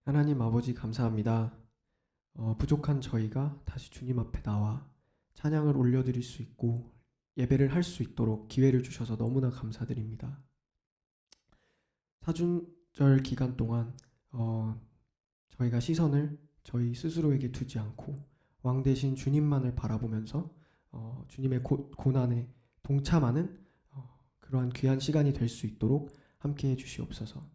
하나님 아버지 감사합니다. 부족한 저희가 다시 주님 앞에 나와 찬양을 올려드릴 수 있고 예배를 할 수 있도록 기회를 주셔서 너무나 감사드립니다. 사순절 기간 동안 저희가 시선을 저희 스스로에게 두지 않고 왕 대신 주님만을 바라보면서 주님의 고난에 동참하는 그러한 귀한 시간이 될 수 있도록 함께해 주시옵소서.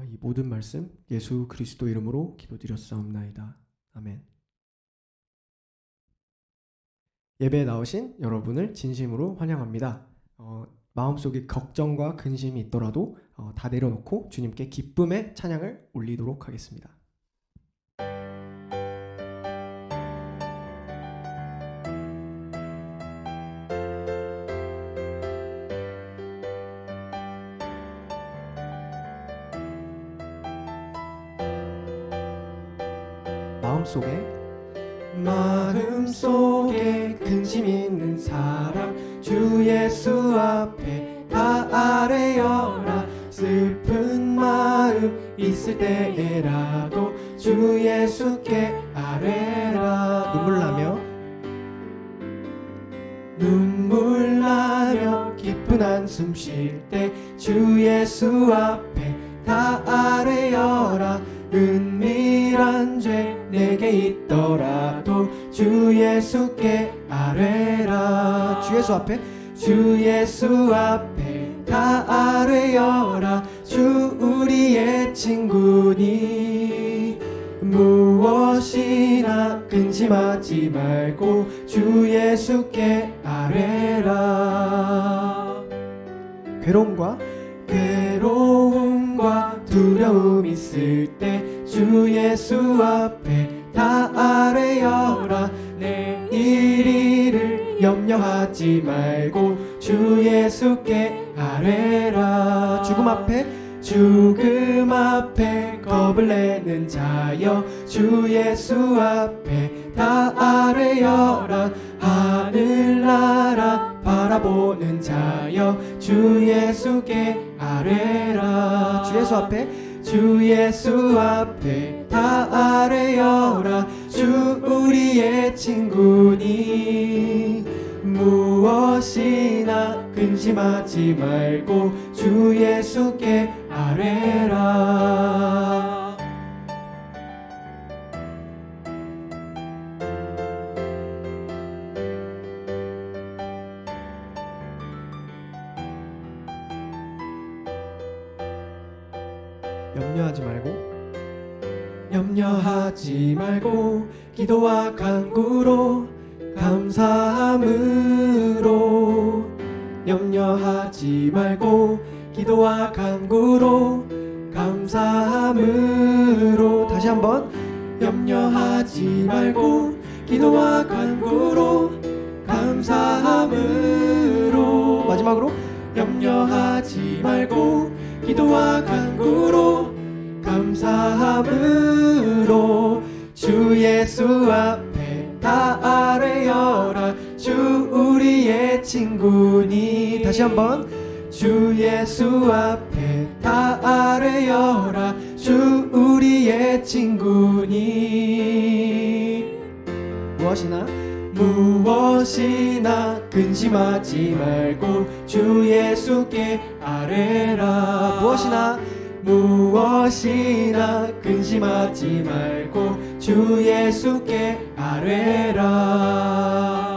이 모든 말씀 예수 그리스도 이름으로 기도드렸사옵나이다. 아멘. 예배에 나오신 여러분을 진심으로 환영합니다. 마음속에 걱정과 근심이 있더라도 다 내려놓고 주님께 기쁨의 찬양을 올리도록 하겠습니다. 마음속에 근심 있는 사람 주 예수 앞에 다 아뢰어라. 슬픈 마음 있을 때에라도 주 예수께 아뢰라. 눈물 나며 깊은 한숨 쉴 때 주 예수 앞에 다 아뢰어라. 은밀한 죄 내게 있더라도 주 예수께 아뢰라. 주 예수 앞에 다 아뢰어라. 주 우리의 친구니 무엇이나 근심하지 말고 주 예수께 아뢰라. 괴로움과 두려움 있을 때 주 예수 앞에 다 아뢰어라. 내일 일을 염려하지 말고 주 예수께 아뢰라. 죽음 앞에 겁을 내는 자여 주 예수 앞에 다 아뢰어라. 하늘나라 바라보는 자여 주 예수께 아뢰라. 주 예수 앞에 다 아뢰어라. 주 우리의 친구니 무엇이나 근심하지 말고 주 예수께 아뢰라. 염려하지 말고 기도와 간구로 감사함으로. 염려하지 말고 기도와 간구로 감사함으로. 다시 한번. 염려하지 말고 기도와 간구로 감사함으로. 마지막으로. 염려하지 말고 기도와 간구로 감사함으로. 주 예수 앞에 다 아뢰어라. 주 우리의 친구니. 다시 한번. 주 예수 앞에 다 아뢰어라. 주 우리의 친구니 무엇이나 근심하지 말고 주 예수께 아뢰라. 무엇이나 근심하지 말고 주 예수께 아뢰라.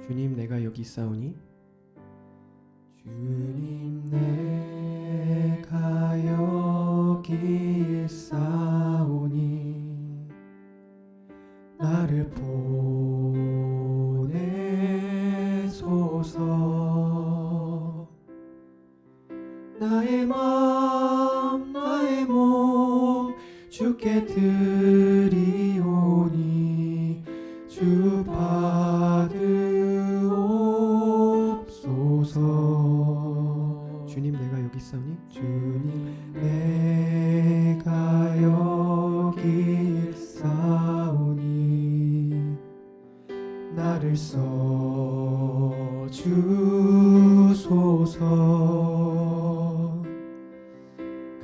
주님 내가 여기 있사오니. 주님 내가 여기 있사오니 나를 보내소서. 주께 드리오니 주 받으옵소서. 주님 내가 여기 있사오니 주님 내가 여기 있사오니 나를 써주소서.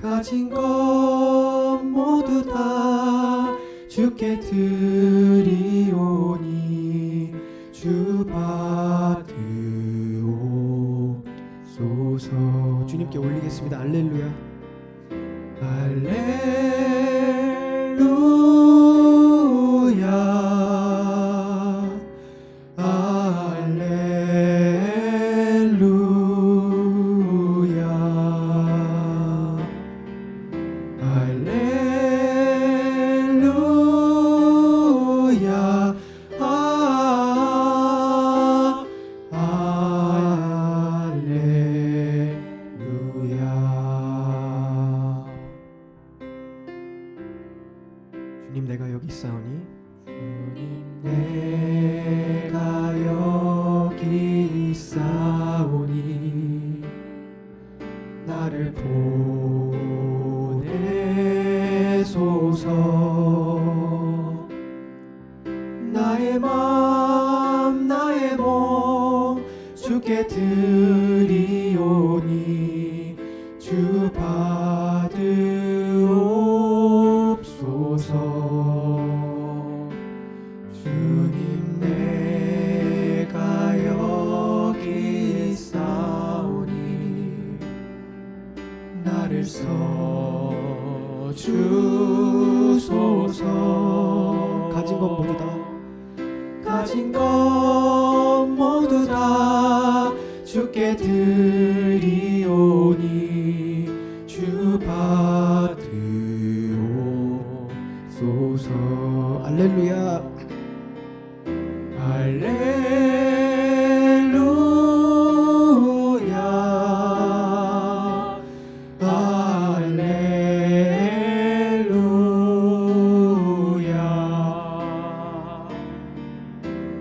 가진 것 모두 다 주께 드리오니 주 받으옵소서. 주님께 올리겠습니다. 알렐루야. 알렐루야. 할렐루야. 할렐루야. 주님 내가 여기 있사오니 주님 내가 여기 있사오니 나를 보내소서. 나의 맘 나의 몸 주께 드리오니 주 받으옵소서. 주님 내가 여기 있사오니 나를 써주소서. 가진 것 모두 다 가진 것 모두 다 주께 드리오니 주 받으옵소서. 알렐루야. 할렐루야. 할렐루야.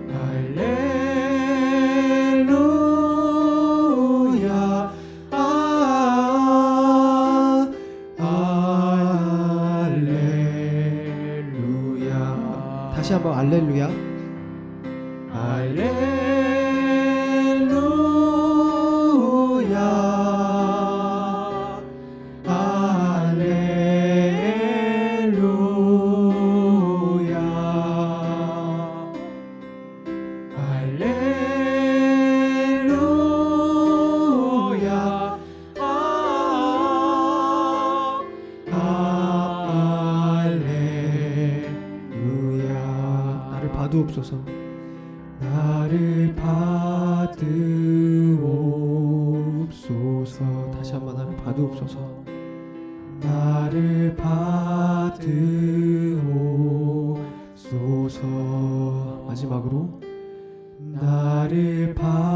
할렐루야. 할렐루야. 다시 한번 알렐루야. 할렐루야. 할렐루야. 할렐루야. 할렐루야. 나를 받으옵소서. 나를 받으옵소서. 다시 한번 나를 받으옵소서. 나를 받으옵소서. 마지막으로 나를 받으옵소서.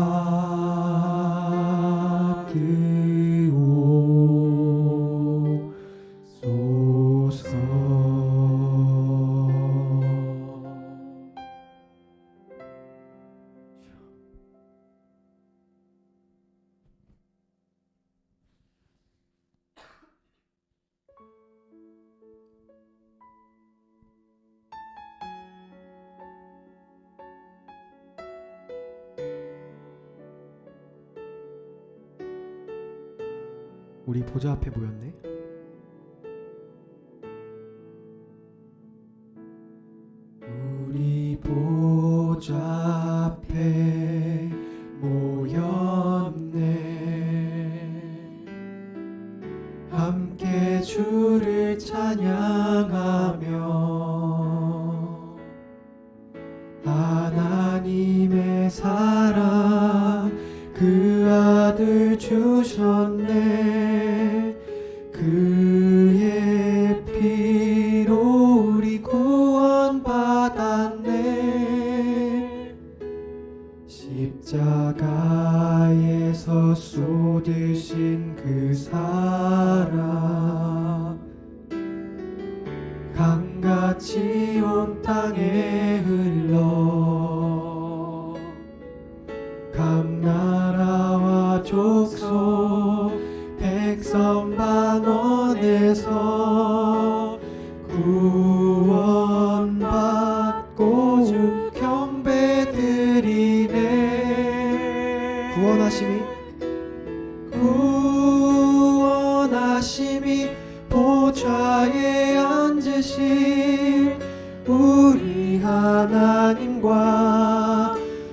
우리 보좌 앞에 모였네. 우리 보좌 앞에 모였네. 함께 주를 찬양하며 하나님의 사랑 그 아들 주셨네. 그 강같이 온 땅에 흘러 감나라와 족속 백성 반원에서 구원받고 주 경배드리네. 구원하심이 보좌에 앉으신 우리 하나님과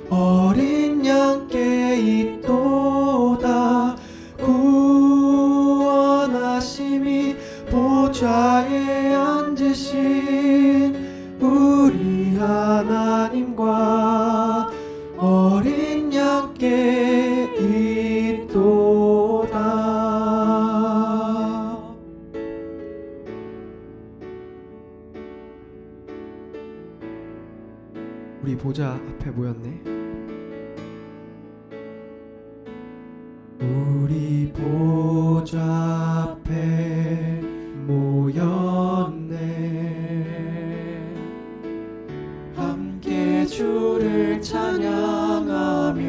어린 양께 있도다. 구원하심이 보좌에 앉으신 우리 하나님과 어린 양께 있도다. 우리 보좌 앞에 모였네. 우리 보좌 앞에 모였네. 함께 주를 찬양하며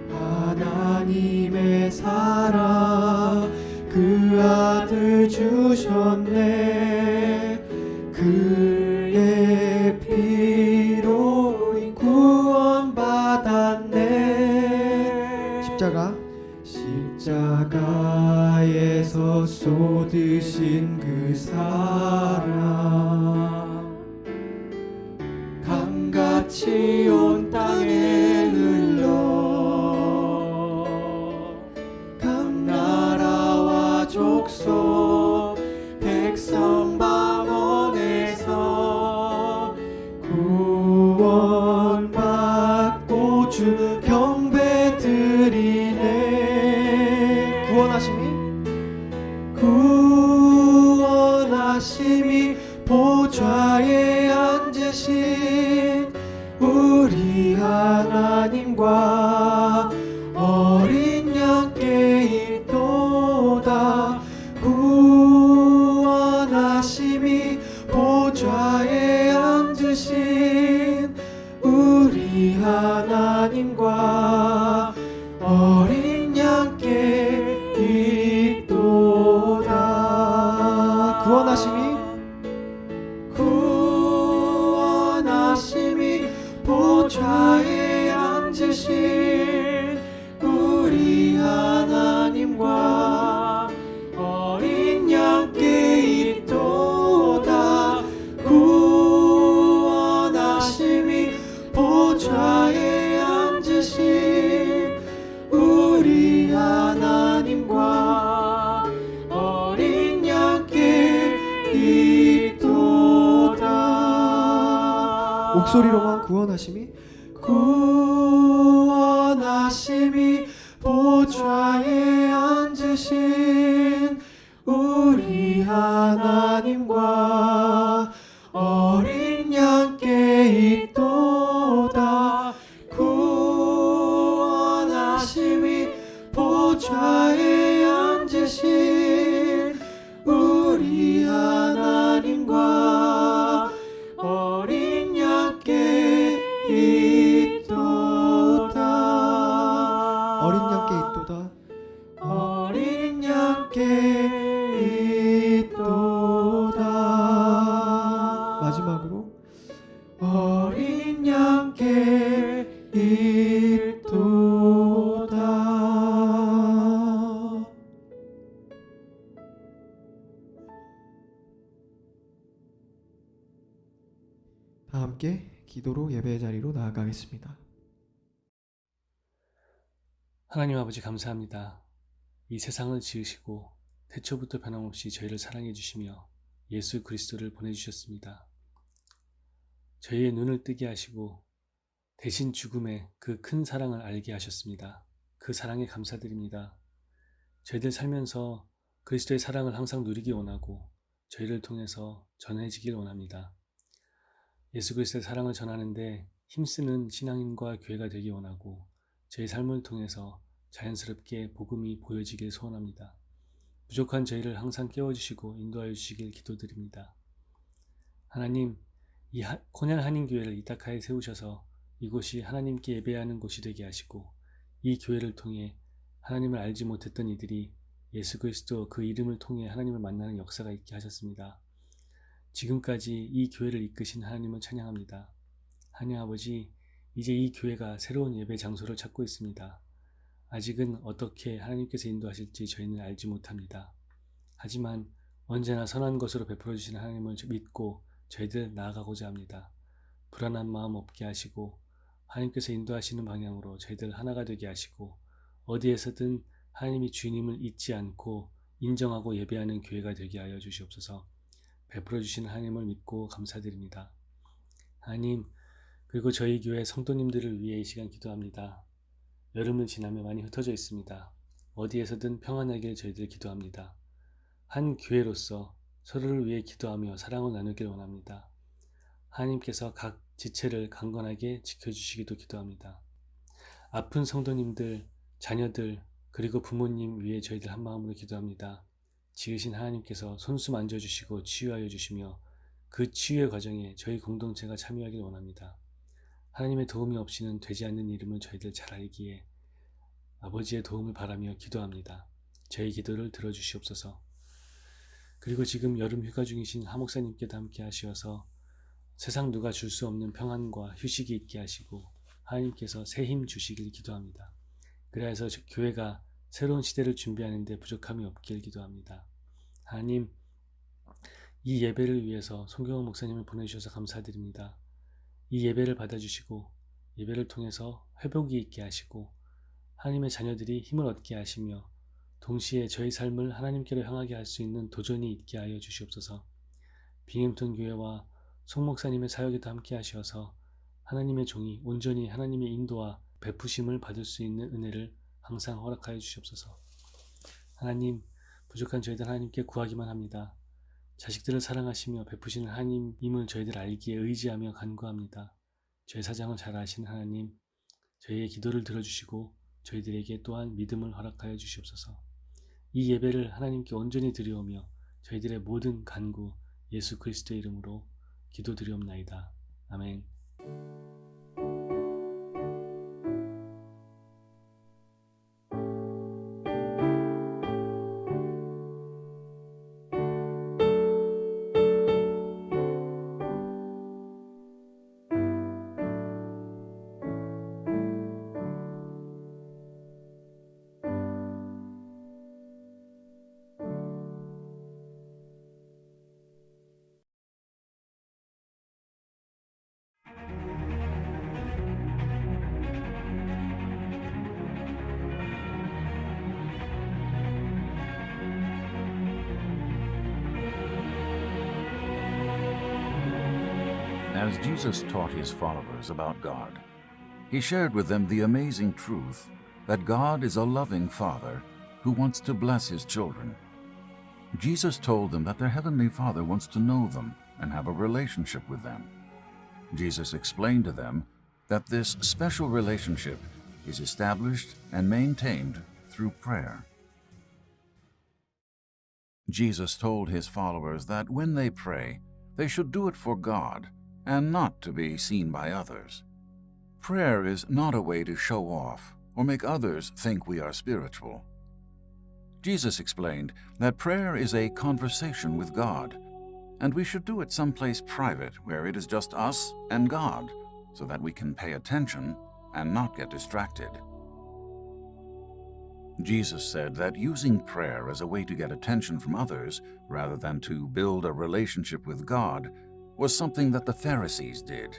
하나님의 사랑 그 아들 주셨네. 그의 피로 구원받았네. 십자가에서 쏟으신 그 사랑 강같이 온 땅에 흘러 감나라와 족속 백성 방언에서 구원받고 주 경배드리네. 구원하심이 보좌에 앉으신 우리 하나님과 어린 양께 있도다. 구원하심이 보좌에 앉으신 우리 하나님과 어린 양께 있도다. 구원하심이 보좌에 앉으신 우리 하나님과 어린 양께 있도다. 구원하심이 보좌에 앉으신 우리 하나님과 어린 양께 있도다. 목소리로만 구원하심이 보좌에 앉으신 우리 하나님과 어린 양께 있도다. 구원하심이 보좌에 앉으신 우리 하나님과 어린 양께 있도다. 어린 양께 있도다. 어린 양께 있도다. 마지막으로 어린 양께 있도다. 다 함께 기도로 예배의 자리로 나아가겠습니다. 하나님 아버지 감사합니다. 이 세상을 지으시고 태초부터 변함없이 저희를 사랑해 주시며 예수 그리스도를 보내주셨습니다. 저희의 눈을 뜨게 하시고 대신 죽음의 그 큰 사랑을 알게 하셨습니다. 그 사랑에 감사드립니다. 저희들 살면서 그리스도의 사랑을 항상 누리기 원하고 저희를 통해서 전해지길 원합니다. 예수 그리스도의 사랑을 전하는데 힘쓰는 신앙인과 교회가 되기 원하고 저희 삶을 통해서 자연스럽게 복음이 보여지길 소원합니다. 부족한 저희를 항상 깨워주시고 인도하여 주시길 기도드립니다. 하나님, 이 코넬 한인교회를 이타카에 세우셔서 이곳이 하나님께 예배하는 곳이 되게 하시고 이 교회를 통해 하나님을 알지 못했던 이들이 예수 그리스도 그 이름을 통해 하나님을 만나는 역사가 있게 하셨습니다. 지금까지 이 교회를 이끄신 하나님을 찬양합니다. 하나님 아버지, 이제 이 교회가 새로운 예배 장소를 찾고 있습니다. 아직은 어떻게 하나님께서 인도하실지 저희는 알지 못합니다. 하지만 언제나 선한 것으로 베풀어 주시는 하나님을 믿고 저희들 나아가고자 합니다. 불안한 마음 없게 하시고 하나님께서 인도하시는 방향으로 저희들 하나가 되게 하시고 어디에서든 하나님이 주님을 잊지 않고 인정하고 예배하는 교회가 되게 하여 주시옵소서. 베풀어 주시는 하나님을 믿고 감사드립니다. 하나님, 그리고 저희 교회 성도님들을 위해 이 시간 기도합니다. 여름을 지나며 많이 흩어져 있습니다. 어디에서든 평안하길 저희들 기도합니다. 한 교회로서 서로를 위해 기도하며 사랑을 나누길 원합니다. 하나님께서 각 지체를 강건하게 지켜주시기도 기도합니다. 아픈 성도님들, 자녀들, 그리고 부모님 위해 저희들 한마음으로 기도합니다. 지으신 하나님께서 손수 만져주시고 치유하여 주시며 그 치유의 과정에 저희 공동체가 참여하길 원합니다. 하나님의 도움이 없이는 되지 않는 이름을 저희들 잘 알기에 아버지의 도움을 바라며 기도합니다. 저희 기도를 들어주시옵소서. 그리고 지금 여름 휴가 중이신 하 목사님께도 함께 하시어서 세상 누가 줄 수 없는 평안과 휴식이 있게 하시고 하나님께서 새 힘 주시길 기도합니다. 그래서 교회가 새로운 시대를 준비하는데 부족함이 없길 기도합니다. 하나님, 이 예배를 위해서 송경호 목사님을 보내주셔서 감사드립니다. 이 예배를 받아주시고 예배를 통해서 회복이 있게 하시고 하나님의 자녀들이 힘을 얻게 하시며 동시에 저희 삶을 하나님께로 향하게 할 수 있는 도전이 있게 하여 주시옵소서. 빙햄턴 교회와 송 목사님의 사역에도 함께 하시어서 하나님의 종이 온전히 하나님의 인도와 베푸심을 받을 수 있는 은혜를 항상 허락하여 주시옵소서. 하나님, 부족한 저희들 하나님께 구하기만 합니다. 자식들을 사랑하시며 베푸시는 하나님임을 저희들 알기에 의지하며 간구합니다. 저희 사정을 잘 아시는 하나님, 저희의 기도를 들어주시고 저희들에게 또한 믿음을 허락하여 주시옵소서. 이 예배를 하나님께 온전히 드리오며 저희들의 모든 간구 예수 그리스도의 이름으로 기도드리옵나이다. 아멘. As Jesus taught his followers about God, he shared with them the amazing truth that God is a loving Father who wants to bless his children. Jesus told them that their Heavenly Father wants to know them and have a relationship with them. Jesus explained to them that this special relationship is established and maintained through prayer. Jesus told his followers that when they pray, they should do it for God and not to be seen by others. Prayer is not a way to show off or make others think we are spiritual. Jesus explained that prayer is a conversation with God, and we should do it someplace private where it is just us and God, so that we can pay attention and not get distracted. Jesus said that using prayer as a way to get attention from others rather than to build a relationship with God was something that the Pharisees did.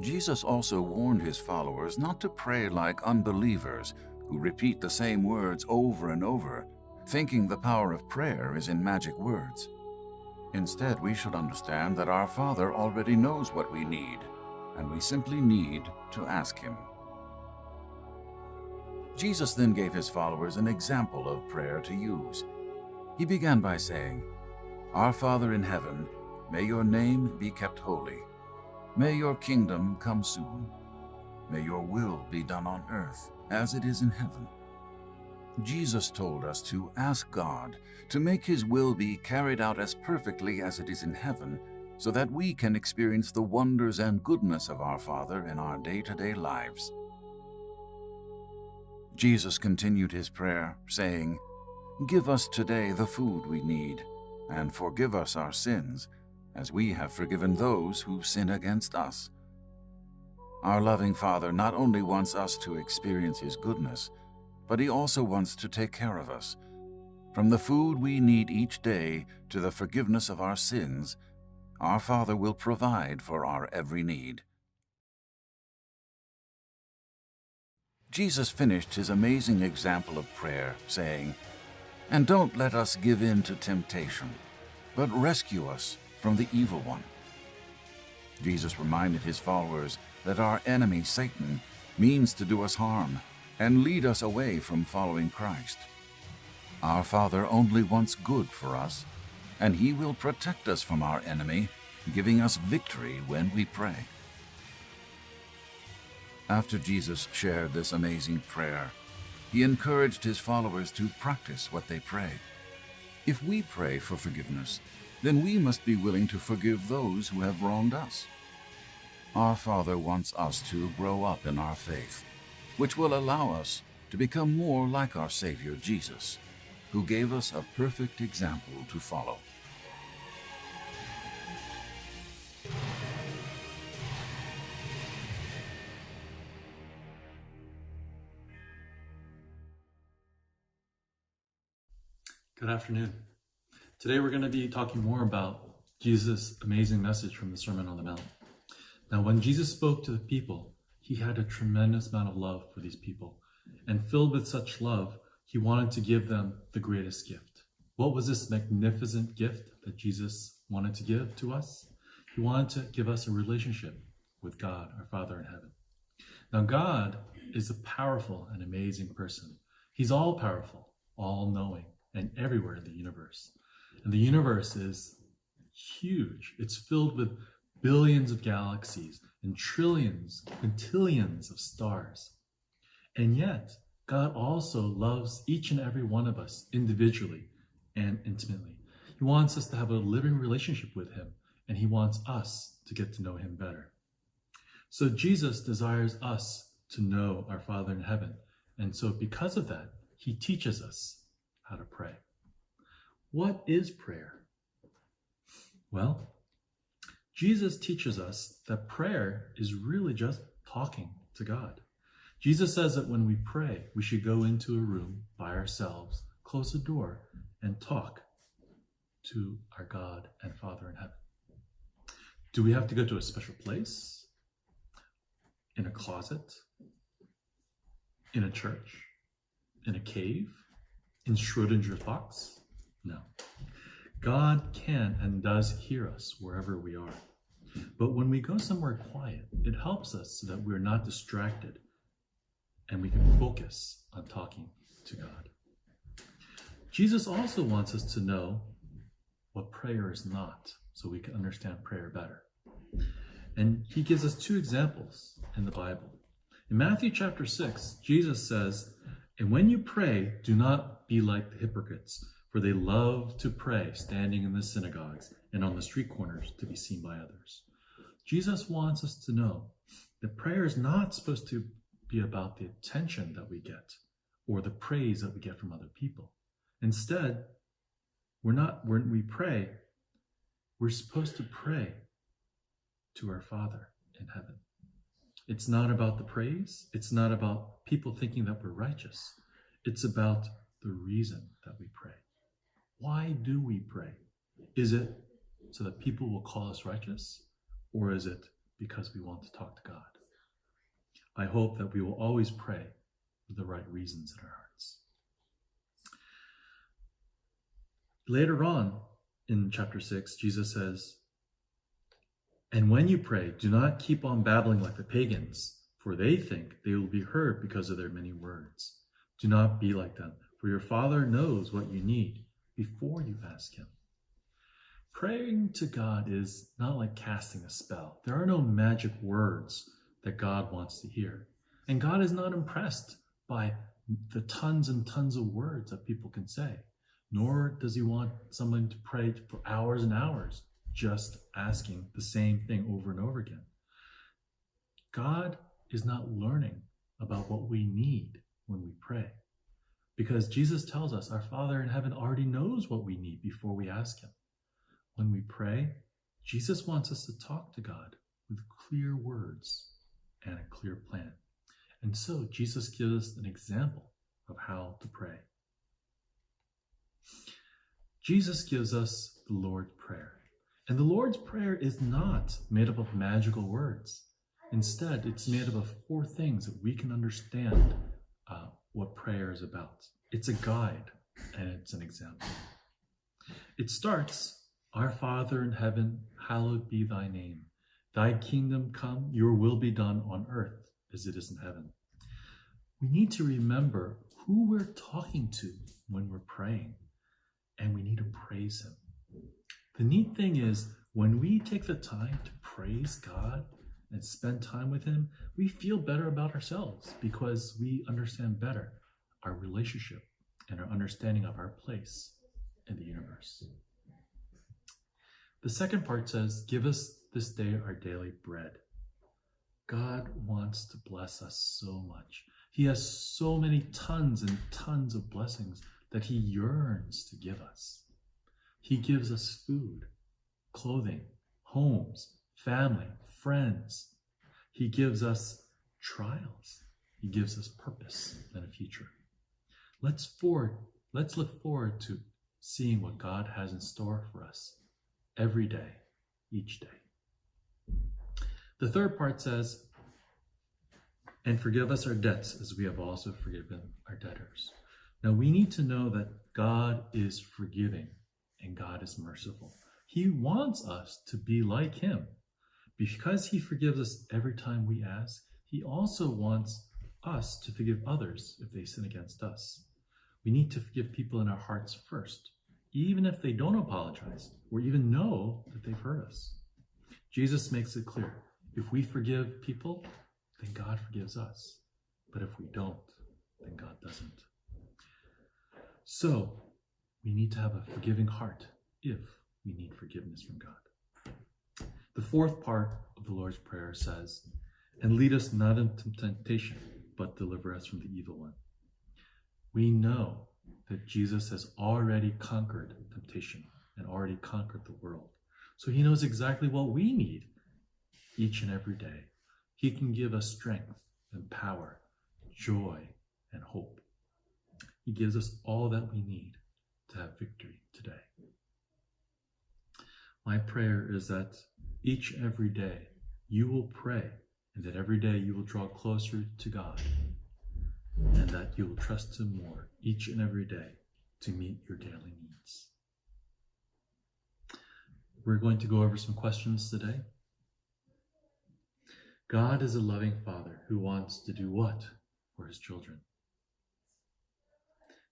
Jesus also warned his followers not to pray like unbelievers who repeat the same words over and over, thinking the power of prayer is in magic words. Instead, we should understand that our Father already knows what we need, and we simply need to ask him. Jesus then gave his followers an example of prayer to use. He began by saying, "Our Father in heaven, may your name be kept holy. May your kingdom come soon. May your will be done on earth as it is in heaven." Jesus told us to ask God to make His will be carried out as perfectly as it is in heaven, so that we can experience the wonders and goodness of our Father in our day-to-day lives. Jesus continued his prayer, saying, "Give us today the food we need, and forgive us our sins, as we have forgiven those who sin against us." Our loving Father not only wants us to experience His goodness, but He also wants to take care of us. From the food we need each day to the forgiveness of our sins, our Father will provide for our every need. Jesus finished His amazing example of prayer, saying, "And don't let us give in to temptation, but rescue us from the evil one." Jesus reminded His followers that our enemy, Satan, means to do us harm and lead us away from following Christ. Our Father only wants good for us, and He will protect us from our enemy, giving us victory when we pray. After Jesus shared this amazing prayer, He encouraged His followers to practice what they pray. If we pray for forgiveness, then we must be willing to forgive those who have wronged us. Our Father wants us to grow up in our faith, which will allow us to become more like our Savior Jesus, who gave us a perfect example to follow. Good afternoon. Today we're going to be talking more about Jesus' amazing message from the Sermon on the Mount. Now, when Jesus spoke to the people, He had a tremendous amount of love for these people. And filled with such love, He wanted to give them the greatest gift. What was this magnificent gift that Jesus wanted to give to us? He wanted to give us a relationship with God, our Father in heaven. Now, God is a powerful and amazing person. He's all-powerful, all-knowing, and everywhere in the universe. And the universe is huge. It's filled with billions of galaxies and trillions, quintillions of stars. And yet, God also loves each and every one of us individually and intimately. He wants us to have a living relationship with Him, and He wants us to get to know Him better. So Jesus desires us to know our Father in heaven. And so because of that, He teaches us how to pray. What is prayer? Well, Jesus teaches us that prayer is really just talking to God. Jesus says that when we pray, we should go into a room by ourselves, close the door, and talk to our God and Father in heaven. Do we have to go to a special place? In a closet? In a church? In a cave? In Schrodinger's box? No. God can and does hear us wherever we are. But when we go somewhere quiet, it helps us so that we're not distracted and we can focus on talking to God. Jesus also wants us to know what prayer is not, so we can understand prayer better. And He gives us two examples in the Bible. In Matthew chapter 6, Jesus says, "And when you pray, do not be like the hypocrites, for they love to pray standing in the synagogues and on the street corners to be seen by others." Jesus wants us to know that prayer is not supposed to be about the attention that we get or the praise that we get from other people. Instead, when we pray, we're supposed to pray to our Father in heaven. It's not about the praise. It's not about people thinking that we're righteous. It's about the reason that we pray. Why do we pray? Is it so that people will call us righteous? Or is it because we want to talk to God? I hope that we will always pray with the right reasons in our hearts. Later on in chapter 6, Jesus says, "And when you pray, do not keep on babbling like the pagans, for they think they will be heard because of their many words. Do not be like them, for your Father knows what you need before you ask Him." Praying to God is not like casting a spell. There are no magic words that God wants to hear. And God is not impressed by the tons and tons of words that people can say, nor does he want someone to pray for hours and hours just asking the same thing over and over again. God is not learning about what we need when we pray, because Jesus tells us our Father in heaven already knows what we need before we ask him. When we pray, Jesus wants us to talk to God with clear words and a clear plan. And so Jesus gives us an example of how to pray. Jesus gives us the Lord's Prayer. And the Lord's Prayer is not made up of magical words. Instead, it's made up of 4 things that we can understand what prayer is about. It's a guide and it's an example. It starts, "Our Father in heaven, hallowed be thy name. Thy kingdom come, your will be done on earth as it is in heaven." We need to remember who we're talking to when we're praying, and we need to praise him. The neat thing is, when we take the time to praise God and spend time with him, we feel better about ourselves because we understand better our relationship and our understanding of our place in the universe. The second part says, "Give us this day our daily bread." God wants to bless us so much. He has so many tons and tons of blessings that he yearns to give us. He gives us food, clothing, homes, family, friends. He gives us trials. He gives us purpose and a future. Let's look forward to seeing what God has in store for us every day, each day. The third part says, "And forgive us our debts as we have also forgiven our debtors." Now we need to know that God is forgiving and God is merciful. He wants us to be like him. Because he forgives us every time we ask, he also wants us to forgive others if they sin against us. We need to forgive people in our hearts first, even if they don't apologize or even know that they've hurt us. Jesus makes it clear, if we forgive people, then God forgives us. But if we don't, then God doesn't. So, we need to have a forgiving heart if we need forgiveness from God. The fourth part of the Lord's Prayer says, "And lead us not into temptation, but deliver us from the evil one." We know that Jesus has already conquered temptation and already conquered the world. So he knows exactly what we need each and every day. He can give us strength and power, joy and hope. He gives us all that we need to have victory today. My prayer is that each and every day you will pray, and that every day you will draw closer to God, and that you will trust him more each and every day to meet your daily needs. We're going to go over some questions today. God is a loving Father who wants to do what for his children?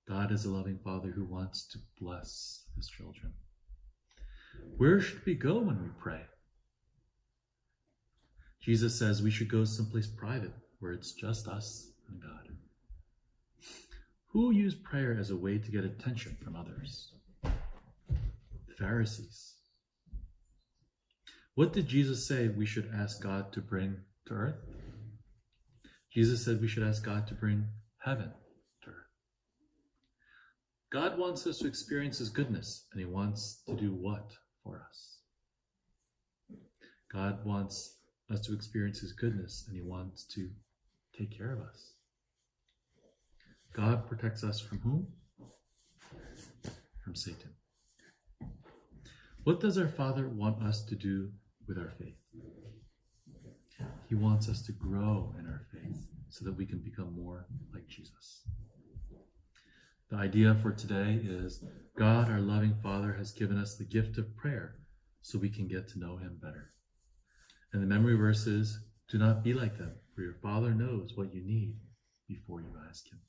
God is a loving Father who wants to bless his children. Where should we go when we pray? Jesus says we should go someplace private where it's just us and God. Who used prayer as a way to get attention from others? The Pharisees. What did Jesus say we should ask God to bring to earth? Jesus said we should ask God to bring heaven to earth. God wants us to experience his goodness, and he wants to do what for us? God wants us to experience his goodness, and he wants to take care of us. God protects us from whom? From Satan. What does our Father want us to do with our faith? He wants us to grow in our faith so that we can become more like Jesus. The idea for today is God, our loving Father, has given us the gift of prayer so we can get to know him better. And the memory verse is, do not be like them, for your Father knows what you need before you ask him.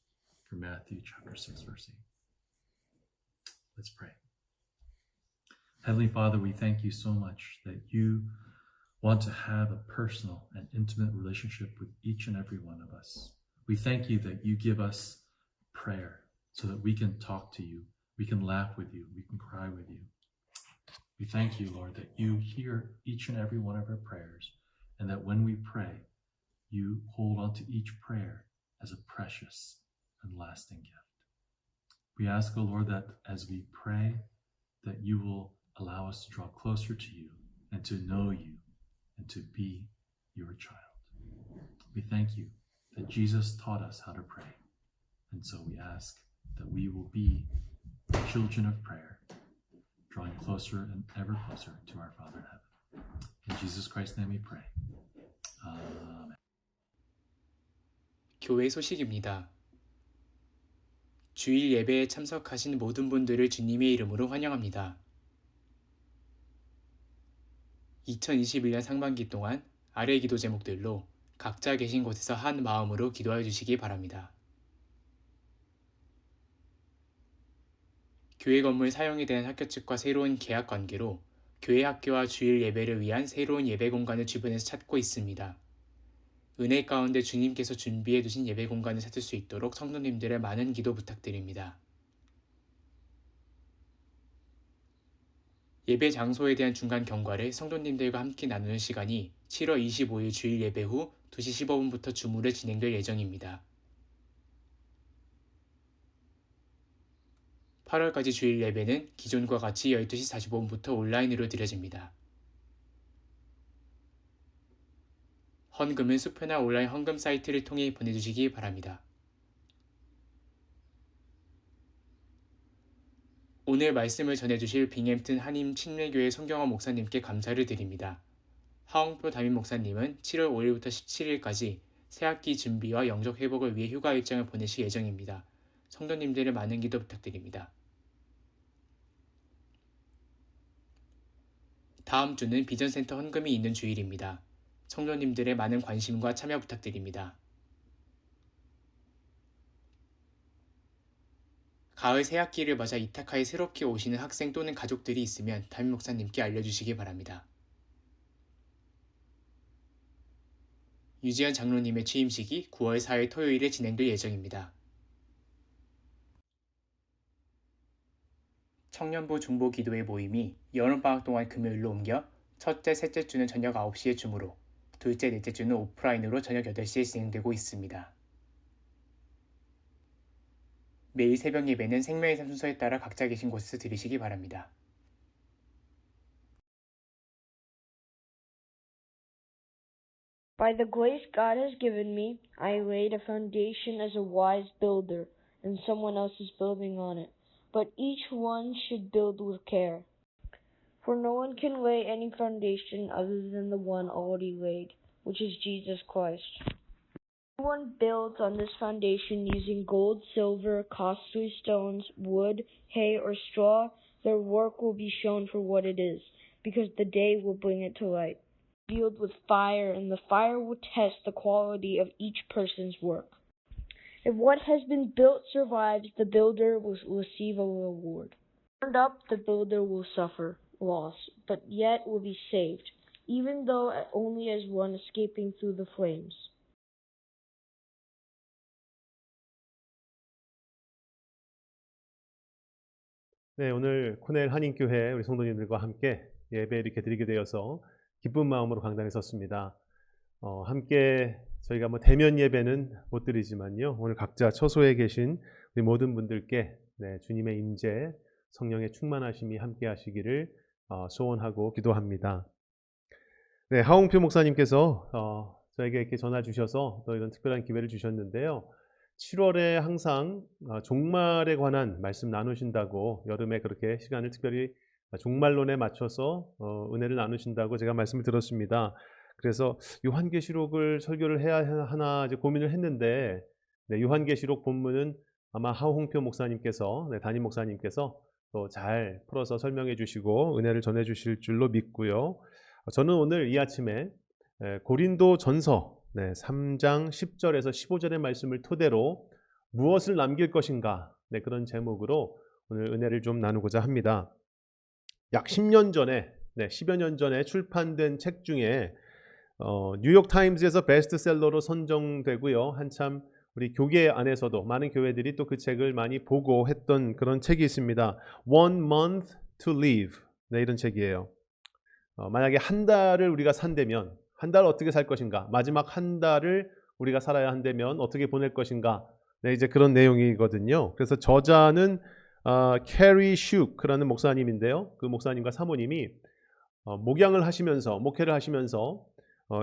From Matthew chapter 6, verse 8. Let's pray. Heavenly Father, we thank you so much that you want to have a personal and intimate relationship with each and every one of us. We thank you that you give us prayer so that we can talk to you, we can laugh with you, we can cry with you. We thank you, Lord, that you hear each and every one of our prayers, and that when we pray, you hold on to each prayer as a precious and lasting gift. We ask, O Lord, that as we pray, that you will allow us to draw closer to you and to know you and to be your child. We thank you that Jesus taught us how to pray. And so we ask that we will be children of prayer, drawing closer and ever closer to our Father in heaven. In Jesus Christ's name we pray. Amen. 교회 소식입니다. 주일 예배에 참석하신 모든 분들을 주님의 이름으로 환영합니다. 2021년 상반기 동안 아래 기도 제목들로 각자 계신 곳에서 한 마음으로 기도하여 주시기 바랍니다. 교회 건물 사용에 대한 학교 측과 새로운 계약 관계로 교회 학교와 주일 예배를 위한 새로운 예배 공간을 주변에서 찾고 있습니다. 은혜 가운데 주님께서 준비해 두신 예배 공간을 찾을 수 있도록 성도님들의 많은 기도 부탁드립니다. 예배 장소에 대한 중간 경과를 성도님들과 함께 나누는 시간이 7월 25일 주일 예배 후 2시 15분부터 주무를 진행될 예정입니다. 8월까지 주일 예배는 기존과 같이 12시 45분부터 온라인으로 드려집니다. 헌금은 수표나 온라인 헌금 사이트를 통해 보내주시기 바랍니다. 오늘 말씀을 전해주실 빙햄튼 한인 침례교회 성경화 목사님께 감사를 드립니다. 하홍표 담임 목사님은 7월 5일부터 17일까지 새학기 준비와 영적 회복을 위해 휴가 일정을 보내실 예정입니다. 성도님들의 많은 기도 부탁드립니다. 다음 주는 비전센터 헌금이 있는 주일입니다. 성도님들의 많은 관심과 참여 부탁드립니다. 가을 새학기를 맞아 이타카에 새롭게 오시는 학생 또는 가족들이 있으면 담임 목사님께 알려주시기 바랍니다. 유지연 장로님의 취임식이 9월 4일 토요일에 진행될 예정입니다. 청년부 중보 기도회 모임이 여름방학 동안 금요일로 옮겨 첫째, 셋째 주는 저녁 9시에 주무로 둘째, 넷째 주는 오프라인으로 저녁 8시에 진행되고 있습니다. 매일 새벽 예배는 생명의 삶 순서에 따라 각자 계신 곳에서 드리시기 바랍니다. By the grace God has given me, I laid a foundation as a wise builder, and someone else is building on it. But each one should build with care. For no one can lay any foundation other than the one already laid, which is Jesus Christ. If anyone builds on this foundation using gold, silver, costly stones, wood, hay, or straw, their work will be shown for what it is, because the day will bring it to light. Revealed with fire, and the fire will test the quality of each person's work. If what has been built survives, the builder will receive a reward. Burned up, the builder will suffer loss, but yet will be saved, even though only as one escaping through the flames. 네, 오늘 코넬 한인교회 우리 성도님들과 함께 예배 이렇게 드리게 되어서 기쁜 마음으로 강단에 섰습니다. 함께 저희가 대면 예배는 못 드리지만요, 오늘 각자 처소에 계신 우리 모든 분들께 주님의 임재, 성령의 충만하심이 함께 하시기를 소원하고 기도합니다. 네, 하홍표 목사님께서 저에게 이렇게 전화 주셔서 또 이런 특별한 기회를 주셨는데요. 7월에 항상 종말에 관한 말씀 나누신다고, 여름에 그렇게 시간을 특별히 종말론에 맞춰서 은혜를 나누신다고 제가 말씀을 들었습니다. 그래서 요한계시록을 설교를 해야 하나 이제 고민을 했는데, 요한계시록 본문은 아마 하홍표 목사님께서, 담임 목사님께서 또 잘 풀어서 설명해 주시고 은혜를 전해 주실 줄로 믿고요. 저는 오늘 이 아침에 고린도 전서 3장 10절에서 15절의 말씀을 토대로 무엇을 남길 것인가, 그런 제목으로 오늘 은혜를 좀 나누고자 합니다. 약 10년 전에, 10여 년 전에 출판된 책 중에 뉴욕타임즈에서 베스트셀러로 선정되고요, 한참 우리 교계 안에서도 많은 교회들이 또 그 책을 많이 보고 했던 그런 책이 있습니다. One Month to Live. 네, 이런 책이에요. 만약에 한 달을 우리가 산다면 한 달 어떻게 살 것인가? 마지막 한 달을 우리가 살아야 한다면 어떻게 보낼 것인가? 네, 이제 그런 내용이거든요. 그래서 저자는 캐리 슈크라는 목사님인데요. 그 목사님과 사모님이 목양을 하시면서 목회를 하시면서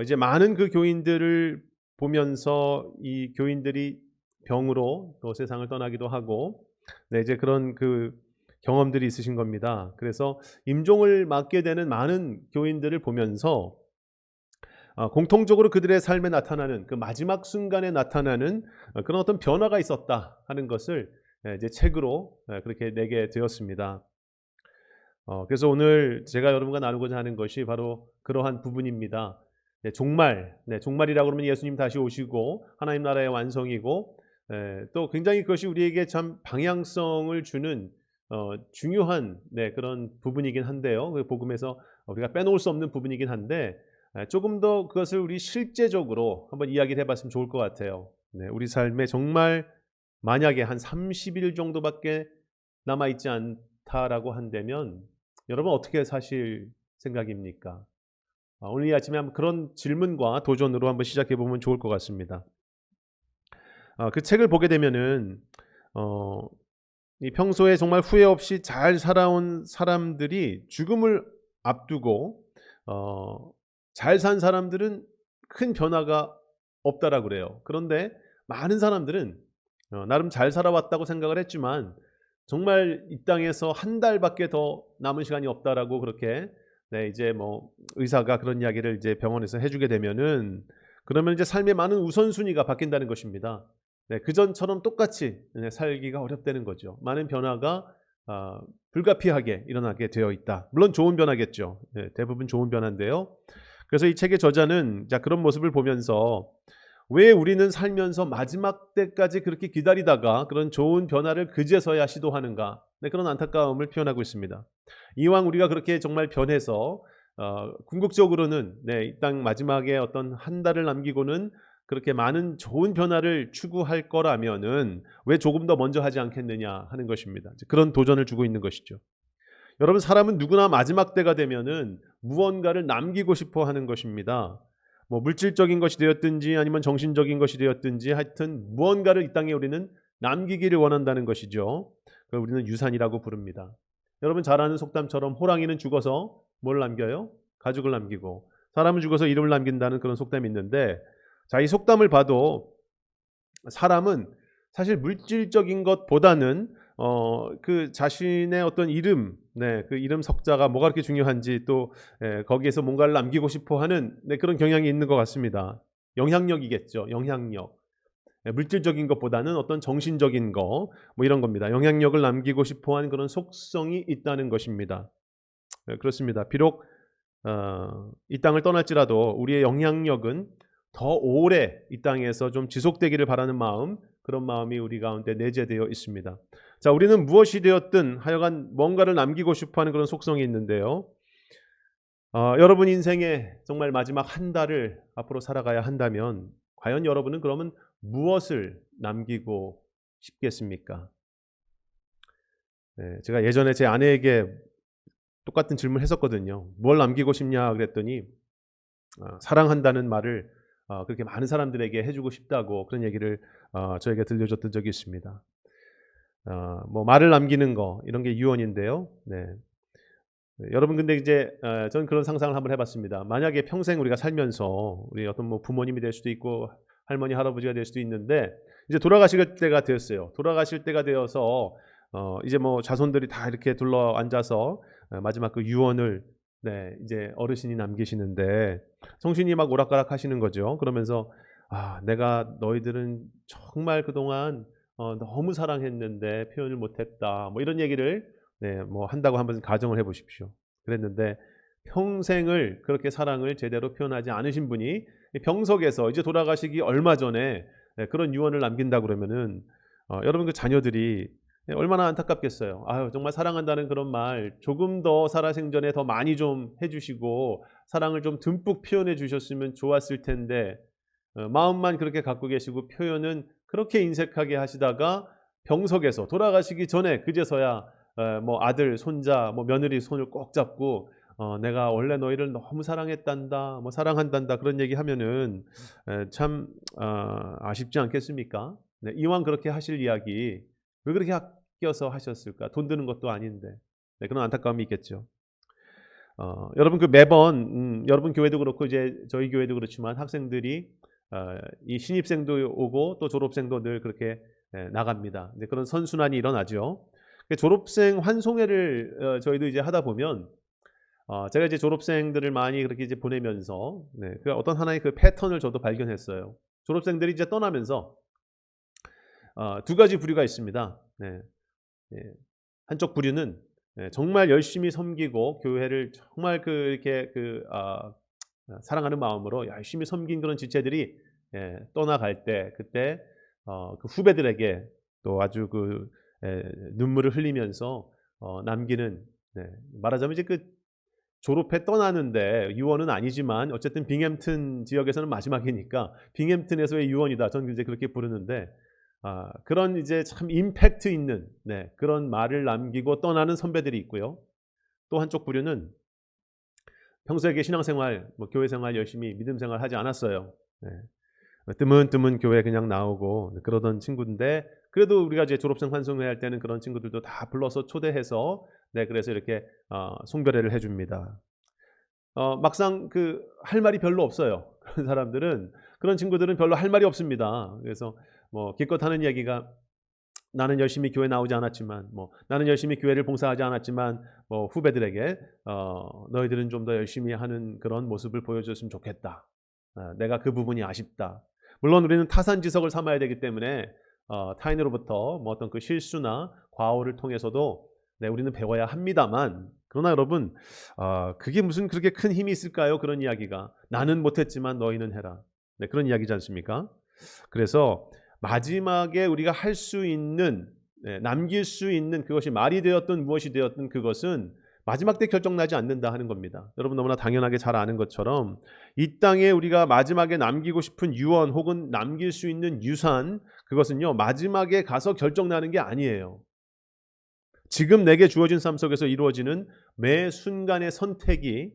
이제 많은 그 교인들을 보면서 이 교인들이 병으로 또 세상을 떠나기도 하고 네, 이제 그런 그 경험들이 있으신 겁니다. 그래서 임종을 맞게 되는 많은 교인들을 보면서 공통적으로 그들의 삶에 나타나는 그 마지막 순간에 나타나는 그런 어떤 변화가 있었다 하는 것을 이제 책으로 그렇게 내게 되었습니다. 그래서 오늘 제가 여러분과 나누고자 하는 것이 바로 그러한 부분입니다. 네, 종말, 종말이라고 그러면 예수님 다시 오시고 하나님 나라의 완성이고 또 굉장히 그것이 우리에게 참 방향성을 주는 중요한 그런 부분이긴 한데요. 그 복음에서 우리가 빼놓을 수 없는 부분이긴 한데 조금 더 그것을 우리 실제적으로 한번 이야기를 해봤으면 좋을 것 같아요. 네, 우리 삶에 정말 만약에 한 30일 정도밖에 남아있지 않다라고 한다면 여러분 어떻게 사실 생각입니까? 오늘 이 아침에 한번 그런 질문과 도전으로 한번 시작해 보면 좋을 것 같습니다. 그 책을 보게 되면은 이 평소에 정말 후회 없이 잘 살아온 사람들이 죽음을 앞두고 잘 산 사람들은 큰 변화가 없다라고 그래요. 그런데 많은 사람들은 나름 잘 살아왔다고 생각을 했지만 정말 이 땅에서 한 달밖에 더 남은 시간이 없다라고 그렇게 이제 뭐 의사가 그런 이야기를 이제 병원에서 해주게 되면은 그러면 이제 삶의 많은 우선순위가 바뀐다는 것입니다. 그전처럼 똑같이 살기가 어렵다는 거죠. 많은 변화가 불가피하게 일어나게 되어 있다. 물론 좋은 변화겠죠. 대부분 좋은 변화인데요. 그래서 이 책의 저자는 그런 모습을 보면서 왜 우리는 살면서 마지막 때까지 그렇게 기다리다가 그런 좋은 변화를 그제서야 시도하는가? 그런 안타까움을 표현하고 있습니다. 이왕 우리가 그렇게 정말 변해서 궁극적으로는 이 땅 마지막에 어떤 한 달을 남기고는 그렇게 많은 좋은 변화를 추구할 거라면은 왜 조금 더 먼저 하지 않겠느냐 하는 것입니다. 그런 도전을 주고 있는 것이죠. 여러분 사람은 누구나 마지막 때가 되면은 무언가를 남기고 싶어 하는 것입니다. 뭐 물질적인 것이 되었든지 아니면 정신적인 것이 되었든지 하여튼 무언가를 이 땅에 우리는 남기기를 원한다는 것이죠. 그걸 우리는 유산이라고 부릅니다. 여러분 잘 아는 속담처럼 호랑이는 죽어서 뭘 남겨요? 가죽을 남기고 사람은 죽어서 이름을 남긴다는 그런 속담이 있는데 이 속담을 봐도 사람은 사실 물질적인 것보다는 그 자신의 어떤 이름, 그 이름 석자가 뭐가 그렇게 중요한지 또 거기에서 뭔가를 남기고 싶어하는 그런 경향이 있는 것 같습니다. 영향력이겠죠. 영향력. 물질적인 것보다는 어떤 정신적인 거, 뭐 이런 겁니다. 영향력을 남기고 싶어하는 그런 속성이 있다는 것입니다. 그렇습니다. 비록 이 땅을 떠날지라도 우리의 영향력은 더 오래 이 땅에서 좀 지속되기를 바라는 마음, 그런 마음이 우리 가운데 내재되어 있습니다. 자, 우리는 무엇이 되었든 하여간 뭔가를 남기고 싶어하는 그런 속성이 있는데요. 여러분 인생의 정말 마지막 한 달을 앞으로 살아가야 한다면 과연 여러분은 그러면 무엇을 남기고 싶겠습니까? 제가 예전에 제 아내에게 똑같은 질문을 했었거든요. 뭘 남기고 싶냐 그랬더니 사랑한다는 말을 그렇게 많은 사람들에게 해주고 싶다고 그런 얘기를 저에게 들려줬던 적이 있습니다. 뭐 말을 남기는 거 이런 게 유언인데요. 여러분 근데 이제 저는 그런 상상을 한번 해봤습니다. 만약에 평생 우리가 살면서 우리 어떤 뭐 부모님이 될 수도 있고 할머니 할아버지가 될 수도 있는데 이제 돌아가실 때가 되었어요. 돌아가실 때가 되어서 이제 뭐 자손들이 다 이렇게 둘러 앉아서 마지막 그 유언을 이제 어르신이 남기시는데 성신이 막 오락가락 하시는 거죠. 그러면서 내가 너희들은 정말 그동안 너무 사랑했는데 표현을 못했다. 뭐 이런 얘기를 뭐 한다고 한번 가정을 해보십시오. 그랬는데 평생을 그렇게 사랑을 제대로 표현하지 않으신 분이 병석에서 이제 돌아가시기 얼마 전에 그런 유언을 남긴다 그러면은 여러분 그 자녀들이 얼마나 안타깝겠어요. 정말 사랑한다는 그런 말 조금 더 살아생전에 더 많이 좀 해주시고 사랑을 좀 듬뿍 표현해 주셨으면 좋았을 텐데 마음만 그렇게 갖고 계시고 표현은 그렇게 인색하게 하시다가 병석에서 돌아가시기 전에 그제서야 뭐 아들, 손자, 뭐 며느리 손을 꼭 잡고 내가 원래 너희를 너무 사랑했단다, 뭐 사랑한단다 그런 얘기 하면은 참 아쉽지 않겠습니까? 네, 이왕 그렇게 하실 이야기 왜 그렇게 아껴서 하셨을까? 돈 드는 것도 아닌데. 네, 그런 안타까움이 있겠죠. 여러분 그 매번 여러분 교회도 그렇고 이제 저희 교회도 그렇지만 학생들이 이 신입생도 오고 또 졸업생도 늘 그렇게 나갑니다. 이제 그런 선순환이 일어나죠. 졸업생 환송회를 저희도 이제 하다 보면 제가 이제 졸업생들을 많이 그렇게 이제 보내면서 그 어떤 하나의 그 패턴을 저도 발견했어요. 졸업생들이 이제 떠나면서 두 가지 부류가 있습니다. 한쪽 부류는 정말 열심히 섬기고 교회를 정말 이렇게 사랑하는 마음으로 열심히 섬긴 그런 지체들이 떠나갈 때 그때 그 후배들에게 또 아주 눈물을 흘리면서 남기는 말하자면 이제 그 졸업해 떠나는데 유언은 아니지만 어쨌든 빙햄튼 지역에서는 마지막이니까 빙햄튼에서의 유언이다. 저는 이제 그렇게 부르는데 그런 이제 참 임팩트 있는 그런 말을 남기고 떠나는 선배들이 있고요. 또 한쪽 부류는 평소에 신앙생활, 뭐 교회생활 열심히 믿음생활 하지 않았어요. 뜨문뜨문 교회 그냥 나오고 그러던 친구인데 그래도 우리가 이제 졸업생 환송회 할 때는 그런 친구들도 다 불러서 초대해서 그래서 이렇게 송별회를 해줍니다. 막상 할 말이 별로 없어요. 그런 사람들은 그런 친구들은 별로 할 말이 없습니다. 그래서 뭐 기껏 하는 얘기가 나는 열심히 교회 나오지 않았지만 나는 열심히 교회를 봉사하지 않았지만 후배들에게 너희들은 좀 더 열심히 하는 그런 모습을 보여줬으면 좋겠다. 내가 그 부분이 아쉽다. 물론 우리는 타산지석을 삼아야 되기 때문에 타인으로부터 뭐 어떤 그 실수나 과오를 통해서도 우리는 배워야 합니다만 그러나 여러분 그게 무슨 그렇게 큰 힘이 있을까요? 그런 이야기가 나는 못했지만 너희는 해라. 그런 이야기지 않습니까? 그래서 마지막에 우리가 할 수 있는 남길 수 있는 그것이 말이 되었든 무엇이 되었든 그것은 마지막 때 결정나지 않는다 하는 겁니다. 여러분 너무나 당연하게 잘 아는 것처럼 이 땅에 우리가 마지막에 남기고 싶은 유언 혹은 남길 수 있는 유산 그것은요 마지막에 가서 결정나는 게 아니에요. 지금 내게 주어진 삶 속에서 이루어지는 매 순간의 선택이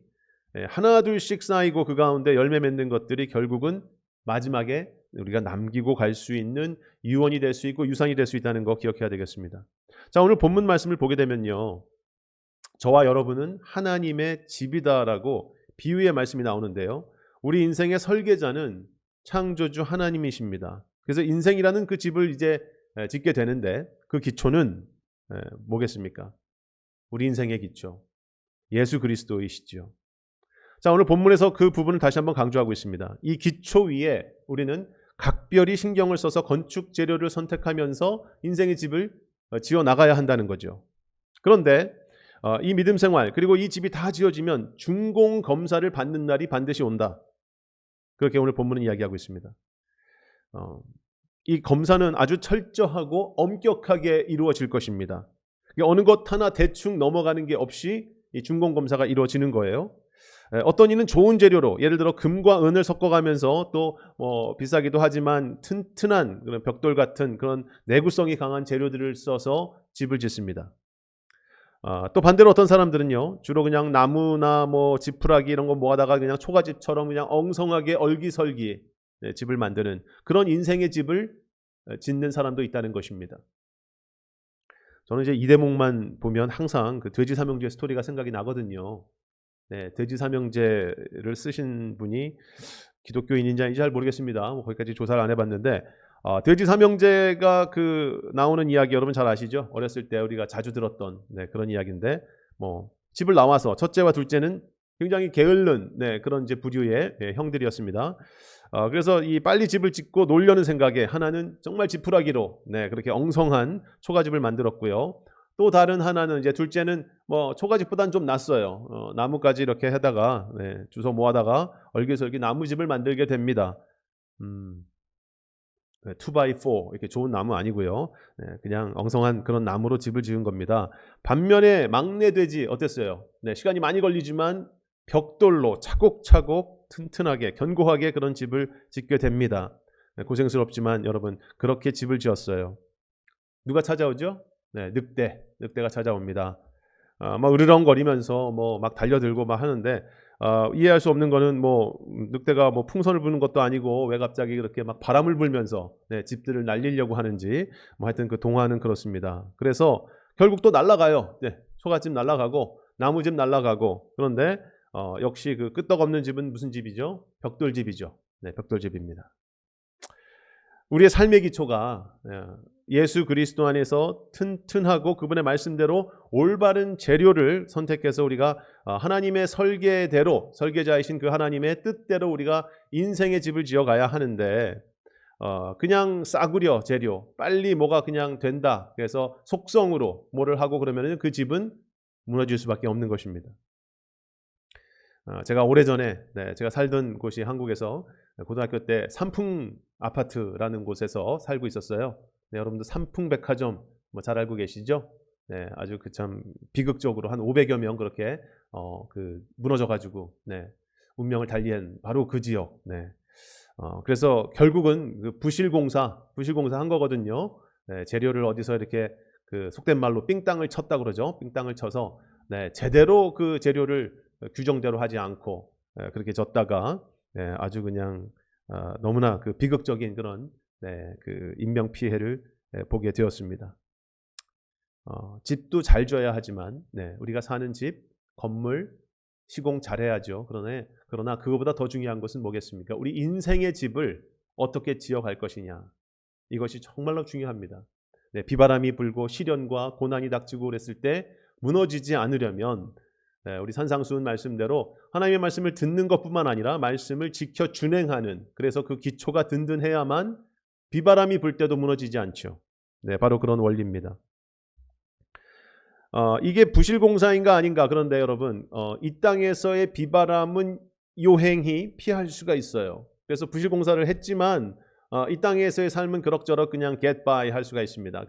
하나 둘씩 쌓이고 그 가운데 열매 맺는 것들이 결국은 마지막에 우리가 남기고 갈 수 있는 유언이 될 수 있고 유산이 될 수 있다는 거 기억해야 되겠습니다. 자, 오늘 본문 말씀을 보게 되면요. 저와 여러분은 하나님의 집이다라고 비유의 말씀이 나오는데요. 우리 인생의 설계자는 창조주 하나님이십니다. 그래서 인생이라는 그 집을 이제 짓게 되는데 그 기초는 뭐겠습니까? 우리 인생의 기초. 예수 그리스도이시죠. 자, 오늘 본문에서 그 부분을 다시 한번 강조하고 있습니다. 이 기초 위에 우리는 각별히 신경을 써서 건축 재료를 선택하면서 인생의 집을 지어 나가야 한다는 거죠. 그런데 이 믿음 생활 그리고 이 집이 다 지어지면 준공 검사를 받는 날이 반드시 온다. 그렇게 오늘 본문은 이야기하고 있습니다. 이 검사는 아주 철저하고 엄격하게 이루어질 것입니다. 어느 것 하나 대충 넘어가는 게 없이 이 준공 검사가 이루어지는 거예요. 어떤 이는 좋은 재료로 예를 들어 금과 은을 섞어가면서 또 비싸기도 하지만 튼튼한 그런 벽돌 같은 그런 내구성이 강한 재료들을 써서 집을 짓습니다. 또 반대로 어떤 사람들은요 주로 그냥 나무나 지푸라기 이런 거 모아다가 그냥 초가집처럼 그냥 엉성하게 얼기설기 집을 만드는 그런 인생의 집을 짓는 사람도 있다는 것입니다. 저는 이제 이 대목만 보면 항상 그 돼지 삼형제 스토리가 생각이 나거든요. 돼지 삼형제를 쓰신 분이 기독교인인지 잘 모르겠습니다. 거기까지 조사를 안 해봤는데 돼지 삼형제가 나오는 이야기 여러분 잘 아시죠? 어렸을 때 우리가 자주 들었던 그런 이야기인데 집을 나와서 첫째와 둘째는 굉장히 게을른 그런 이제 부류의 형들이었습니다. 그래서 이 빨리 집을 짓고 놀려는 생각에 하나는 정말 지푸라기로 그렇게 엉성한 초가집을 만들었고요. 또 다른 하나는 이제 둘째는 초가집보다는 좀 낫어요. 나무까지 이렇게 해다가 주워 모아다가 얼기설기 나무집을 만들게 됩니다. 2x4 이렇게 좋은 나무 아니고요. 그냥 엉성한 그런 나무로 집을 지은 겁니다. 반면에 막내 돼지 어땠어요? 시간이 많이 걸리지만 벽돌로 차곡차곡 튼튼하게 견고하게 그런 집을 짓게 됩니다. 고생스럽지만 여러분 그렇게 집을 지었어요. 누가 찾아오죠? 네, 늑대가 찾아옵니다. 막 으르렁거리면서 뭐 막 달려들고 막 하는데 이해할 수 없는 거는 뭐 늑대가 뭐 풍선을 부는 것도 아니고 왜 갑자기 그렇게 막 바람을 불면서 집들을 날리려고 하는지 뭐 하여튼 그 동화는 그렇습니다. 그래서 결국 또 날아가요. 초가집 날아가고 나무집 날아가고 그런데 역시 그 끄떡없는 집은 무슨 집이죠? 벽돌집이죠. 벽돌집입니다. 우리의 삶의 기초가 예수 그리스도 안에서 튼튼하고 그분의 말씀대로 올바른 재료를 선택해서 우리가 하나님의 설계대로 설계자이신 그 하나님의 뜻대로 우리가 인생의 집을 지어가야 하는데 그냥 싸구려 재료 빨리 뭐가 그냥 된다 그래서 속성으로 뭐를 하고 그러면 그 집은 무너질 수밖에 없는 것입니다. 제가 오래전에 제가 살던 곳이 한국에서 고등학교 때 삼풍 아파트라는 곳에서 살고 있었어요. 여러분들 삼풍백화점 뭐 잘 알고 계시죠? 아주 그 참 비극적으로 한 500여 명 그렇게 그 무너져가지고 운명을 달리한 바로 그 지역. 그래서 결국은 그 부실공사 한 거거든요. 재료를 어디서 이렇게 그 속된 말로 삥땅을 쳤다 그러죠. 삥땅을 쳐서 제대로 그 재료를 규정대로 하지 않고 그렇게 졌다가 아주 그냥 너무나 그 비극적인 그런 그 인명 피해를 보게 되었습니다. 집도 잘 지어야 하지만 우리가 사는 집, 건물, 시공 잘해야죠. 그러나 그거보다 더 중요한 것은 뭐겠습니까? 우리 인생의 집을 어떻게 지어갈 것이냐. 이것이 정말로 중요합니다. 비바람이 불고 시련과 고난이 닥치고 그랬을 때 무너지지 않으려면 우리 산상수훈 말씀대로 하나님의 말씀을 듣는 것뿐만 아니라 말씀을 지켜 준행하는 그래서 그 기초가 든든해야만 비바람이 불 때도 무너지지 않죠. 바로 그런 원리입니다. 이게 부실공사인가 아닌가 그런데 여러분 이 땅에서의 비바람은 요행히 피할 수가 있어요. 그래서 부실공사를 했지만 이 땅에서의 삶은 그럭저럭 그냥 get by 할 수가 있습니다.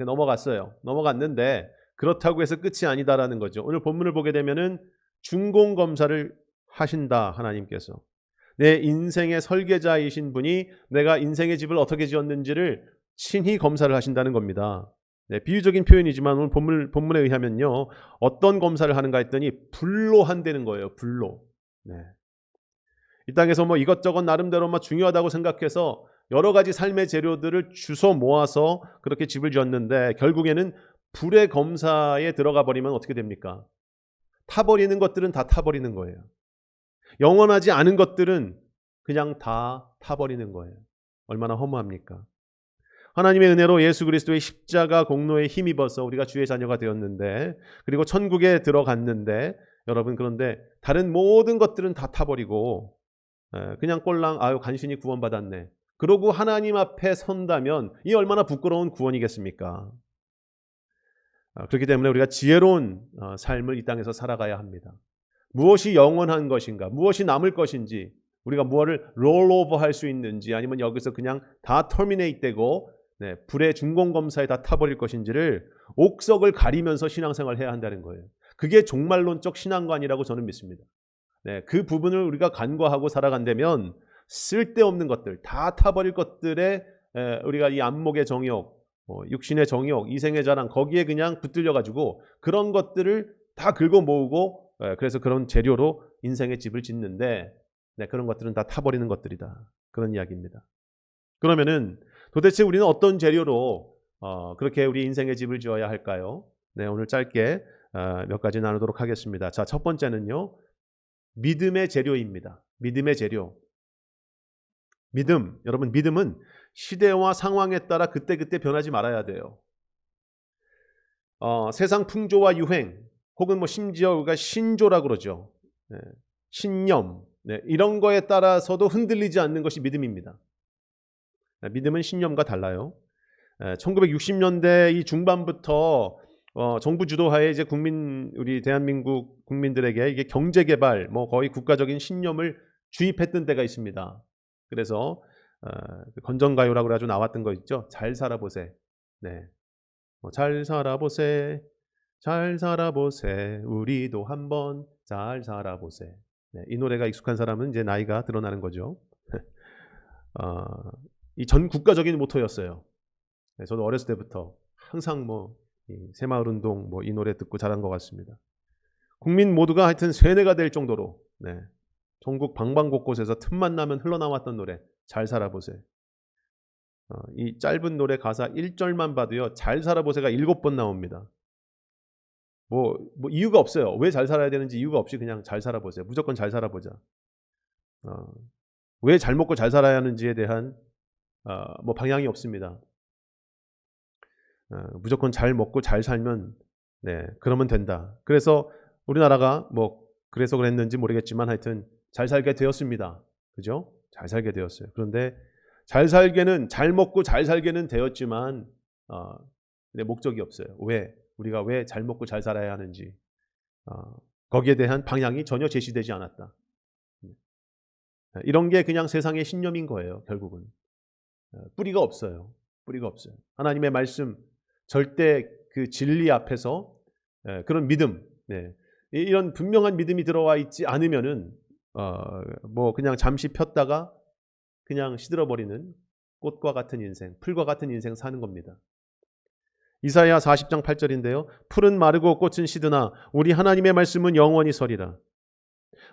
넘어갔는데 그렇다고 해서 끝이 아니다라는 거죠. 오늘 본문을 보게 되면은 중공검사를 하신다 하나님께서 내 인생의 설계자이신 분이 내가 인생의 집을 어떻게 지었는지를 친히 검사를 하신다는 겁니다. 비유적인 표현이지만 오늘 본문에 의하면요 어떤 검사를 하는가 했더니 불로 한다는 거예요. 불로. 이 땅에서 뭐 이것저것 나름대로 막 중요하다고 생각해서 여러 가지 삶의 재료들을 주워 모아서 그렇게 집을 지었는데 결국에는 불의 검사에 들어가 버리면 어떻게 됩니까? 타버리는 것들은 다 타버리는 거예요. 영원하지 않은 것들은 그냥 다 타버리는 거예요. 얼마나 허무합니까? 하나님의 은혜로 예수 그리스도의 십자가 공로에 힘입어서 우리가 주의 자녀가 되었는데 그리고 천국에 들어갔는데 여러분 그런데 다른 모든 것들은 다 타버리고 그냥 꼴랑 간신히 구원받았네. 그러고 하나님 앞에 선다면 이 얼마나 부끄러운 구원이겠습니까? 그렇기 때문에 우리가 지혜로운 삶을 이 땅에서 살아가야 합니다. 무엇이 영원한 것인가, 무엇이 남을 것인지, 우리가 무엇을 롤오버 할 수 있는지 아니면 여기서 그냥 다 터미네이트 되고 불의 중공검사에 다 타버릴 것인지를 옥석을 가리면서 신앙생활을 해야 한다는 거예요. 그게 종말론적 신앙관이라고 저는 믿습니다. 그 부분을 우리가 간과하고 살아간다면 쓸데없는 것들, 다 타버릴 것들에 우리가 이 안목의 정욕, 육신의 정욕, 이생의 자랑 거기에 그냥 붙들려가지고 그런 것들을 다 긁어 모으고 그래서 그런 재료로 인생의 집을 짓는데 그런 것들은 다 타버리는 것들이다. 그런 이야기입니다. 그러면은 도대체 우리는 어떤 재료로 그렇게 우리 인생의 집을 지어야 할까요? 오늘 짧게 몇 가지 나누도록 하겠습니다. 자, 첫 번째는요. 믿음의 재료입니다. 믿음의 재료. 여러분 믿음은 시대와 상황에 따라 그때그때 변하지 말아야 돼요. 세상 풍조와 유행 혹은 뭐 심지어 우리가 신조라고 그러죠. 신념 이런 거에 따라서도 흔들리지 않는 것이 믿음입니다. 믿음은 신념과 달라요. 1960년대 이 중반부터 정부 주도하에 이제 우리 대한민국 국민들에게 이게 경제 개발, 뭐 거의 국가적인 신념을 주입했던 때가 있습니다. 그래서 건전가요라고 그래가지고 나왔던 거 있죠. 잘 살아보세. 잘 살아보세. 잘 살아보세. 우리도 한번 잘 살아보세. 이 노래가 익숙한 사람은 이제 나이가 드러나는 거죠. 이 전 국가적인 모토였어요. 네, 저도 어렸을 때부터 항상 이 새마을운동 이 노래 듣고 자란 것 같습니다. 국민 모두가 하여튼 세뇌가 될 정도로 전국 방방곳곳에서 틈만 나면 흘러나왔던 노래 잘 살아보세. 이 짧은 노래 가사 1절만 봐도요. 잘 살아보세가 7번 나옵니다. 이유가 없어요. 왜 잘 살아야 되는지 이유가 없이 그냥 잘 살아보세요. 무조건 잘 살아보자. 왜 잘 먹고 잘 살아야 하는지에 대한 방향이 없습니다. 무조건 잘 먹고 잘 살면 그러면 된다. 그래서 우리나라가 그래서 그랬는지 모르겠지만 하여튼 잘 살게 되었습니다. 그죠? 잘 살게 되었어요. 그런데 잘 먹고 잘 살게는 되었지만 목적이 없어요. 왜? 우리가 왜 잘 먹고 잘 살아야 하는지 거기에 대한 방향이 전혀 제시되지 않았다. 이런 게 그냥 세상의 신념인 거예요. 결국은 뿌리가 없어요. 뿌리가 없어요. 하나님의 말씀 절대 그 진리 앞에서 그런 믿음, 이런 분명한 믿음이 들어와 있지 않으면은 그냥 잠시 폈다가 그냥 시들어버리는 꽃과 같은 인생, 풀과 같은 인생 사는 겁니다. 이사야 40장 8절인데요. 풀은 마르고 꽃은 시드나 우리 하나님의 말씀은 영원히 서리라.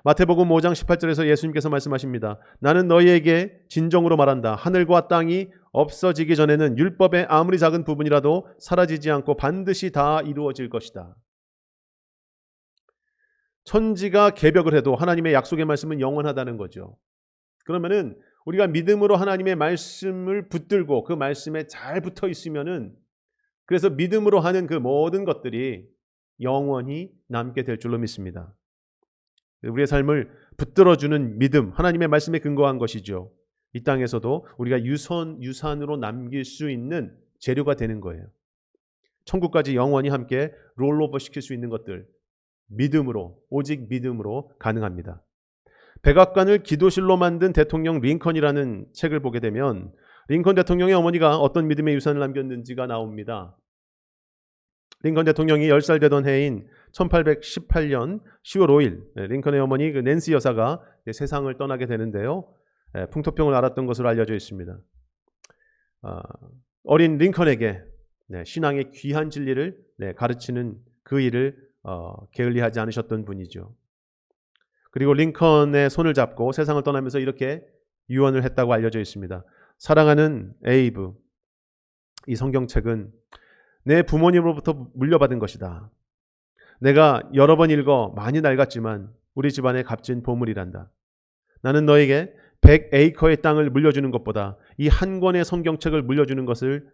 마태복음 5장 18절에서 예수님께서 말씀하십니다. 나는 너희에게 진정으로 말한다. 하늘과 땅이 없어지기 전에는 율법의 아무리 작은 부분이라도 사라지지 않고 반드시 다 이루어질 것이다. 천지가 개벽을 해도 하나님의 약속의 말씀은 영원하다는 거죠. 그러면은 우리가 믿음으로 하나님의 말씀을 붙들고 그 말씀에 잘 붙어 있으면은 그래서 믿음으로 하는 그 모든 것들이 영원히 남게 될 줄로 믿습니다. 우리의 삶을 붙들어주는 믿음, 하나님의 말씀에 근거한 것이죠. 이 땅에서도 우리가 유산으로 남길 수 있는 재료가 되는 거예요. 천국까지 영원히 함께 롤오버 시킬 수 있는 것들, 믿음으로, 오직 믿음으로 가능합니다. 백악관을 기도실로 만든 대통령 링컨이라는 책을 보게 되면 링컨 대통령의 어머니가 어떤 믿음의 유산을 남겼는지가 나옵니다. 링컨 대통령이 10살 되던 해인 1818년 10월 5일 링컨의 어머니 낸시 여사가 세상을 떠나게 되는데요. 풍토병을 앓았던 것으로 알려져 있습니다. 어린 링컨에게 신앙의 귀한 진리를 가르치는 그 일을 게을리하지 않으셨던 분이죠. 그리고 링컨의 손을 잡고 세상을 떠나면서 이렇게 유언을 했다고 알려져 있습니다. 사랑하는 에이브, 이 성경책은 내 부모님으로부터 물려받은 것이다. 내가 여러 번 읽어 많이 낡았지만 우리 집안의 값진 보물이란다. 나는 너에게 100에이커의 땅을 물려주는 것보다 이 한 권의 성경책을 물려주는 것을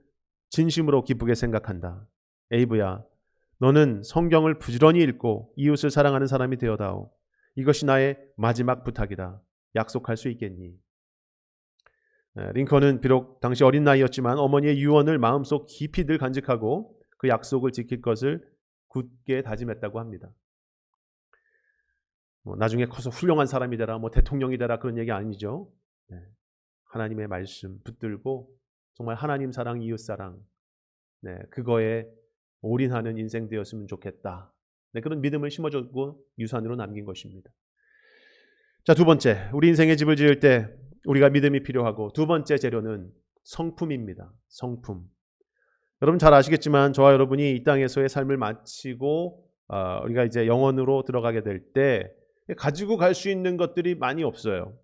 진심으로 기쁘게 생각한다. 에이브야, 너는 성경을 부지런히 읽고 이웃을 사랑하는 사람이 되어다오. 이것이 나의 마지막 부탁이다. 약속할 수 있겠니? 링컨은 비록 당시 어린 나이였지만 어머니의 유언을 마음속 깊이 늘 간직하고 그 약속을 지킬 것을 굳게 다짐했다고 합니다. 나중에 커서 훌륭한 사람이 되라, 대통령이 되라 그런 얘기 아니죠. 하나님의 말씀 붙들고 정말 하나님 사랑, 이웃 사랑, 그거에 올인하는 인생 되었으면 좋겠다. 그런 믿음을 심어주고 유산으로 남긴 것입니다. 자, 두 번째, 우리 인생의 집을 지을 때 우리가 믿음이 필요하고 두 번째 재료는 성품입니다. 성품. 여러분 잘 아시겠지만 저와 여러분이 이 땅에서의 삶을 마치고 우리가 이제 영원으로 들어가게 될 때 가지고 갈 수 있는 것들이 많이 없어요.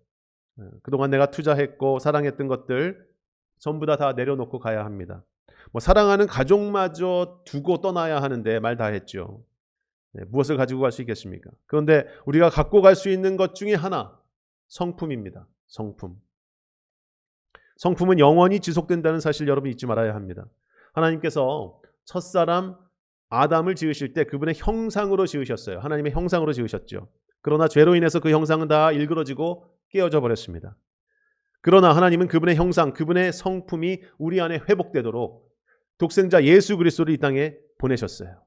그동안 내가 투자했고 사랑했던 것들 전부 다 내려놓고 가야 합니다. 사랑하는 가족마저 두고 떠나야 하는데 말 다 했죠. 무엇을 가지고 갈 수 있겠습니까? 그런데 우리가 갖고 갈 수 있는 것 중에 하나, 성품입니다. 성품. 성품은 영원히 지속된다는 사실 여러분 잊지 말아야 합니다. 하나님께서 첫사람 아담을 지으실 때 그분의 형상으로 지으셨어요. 하나님의 형상으로 지으셨죠. 그러나 죄로 인해서 그 형상은 다 일그러지고 깨어져 버렸습니다. 그러나 하나님은 그분의 형상, 그분의 성품이 우리 안에 회복되도록 독생자 예수 그리스도를 이 땅에 보내셨어요.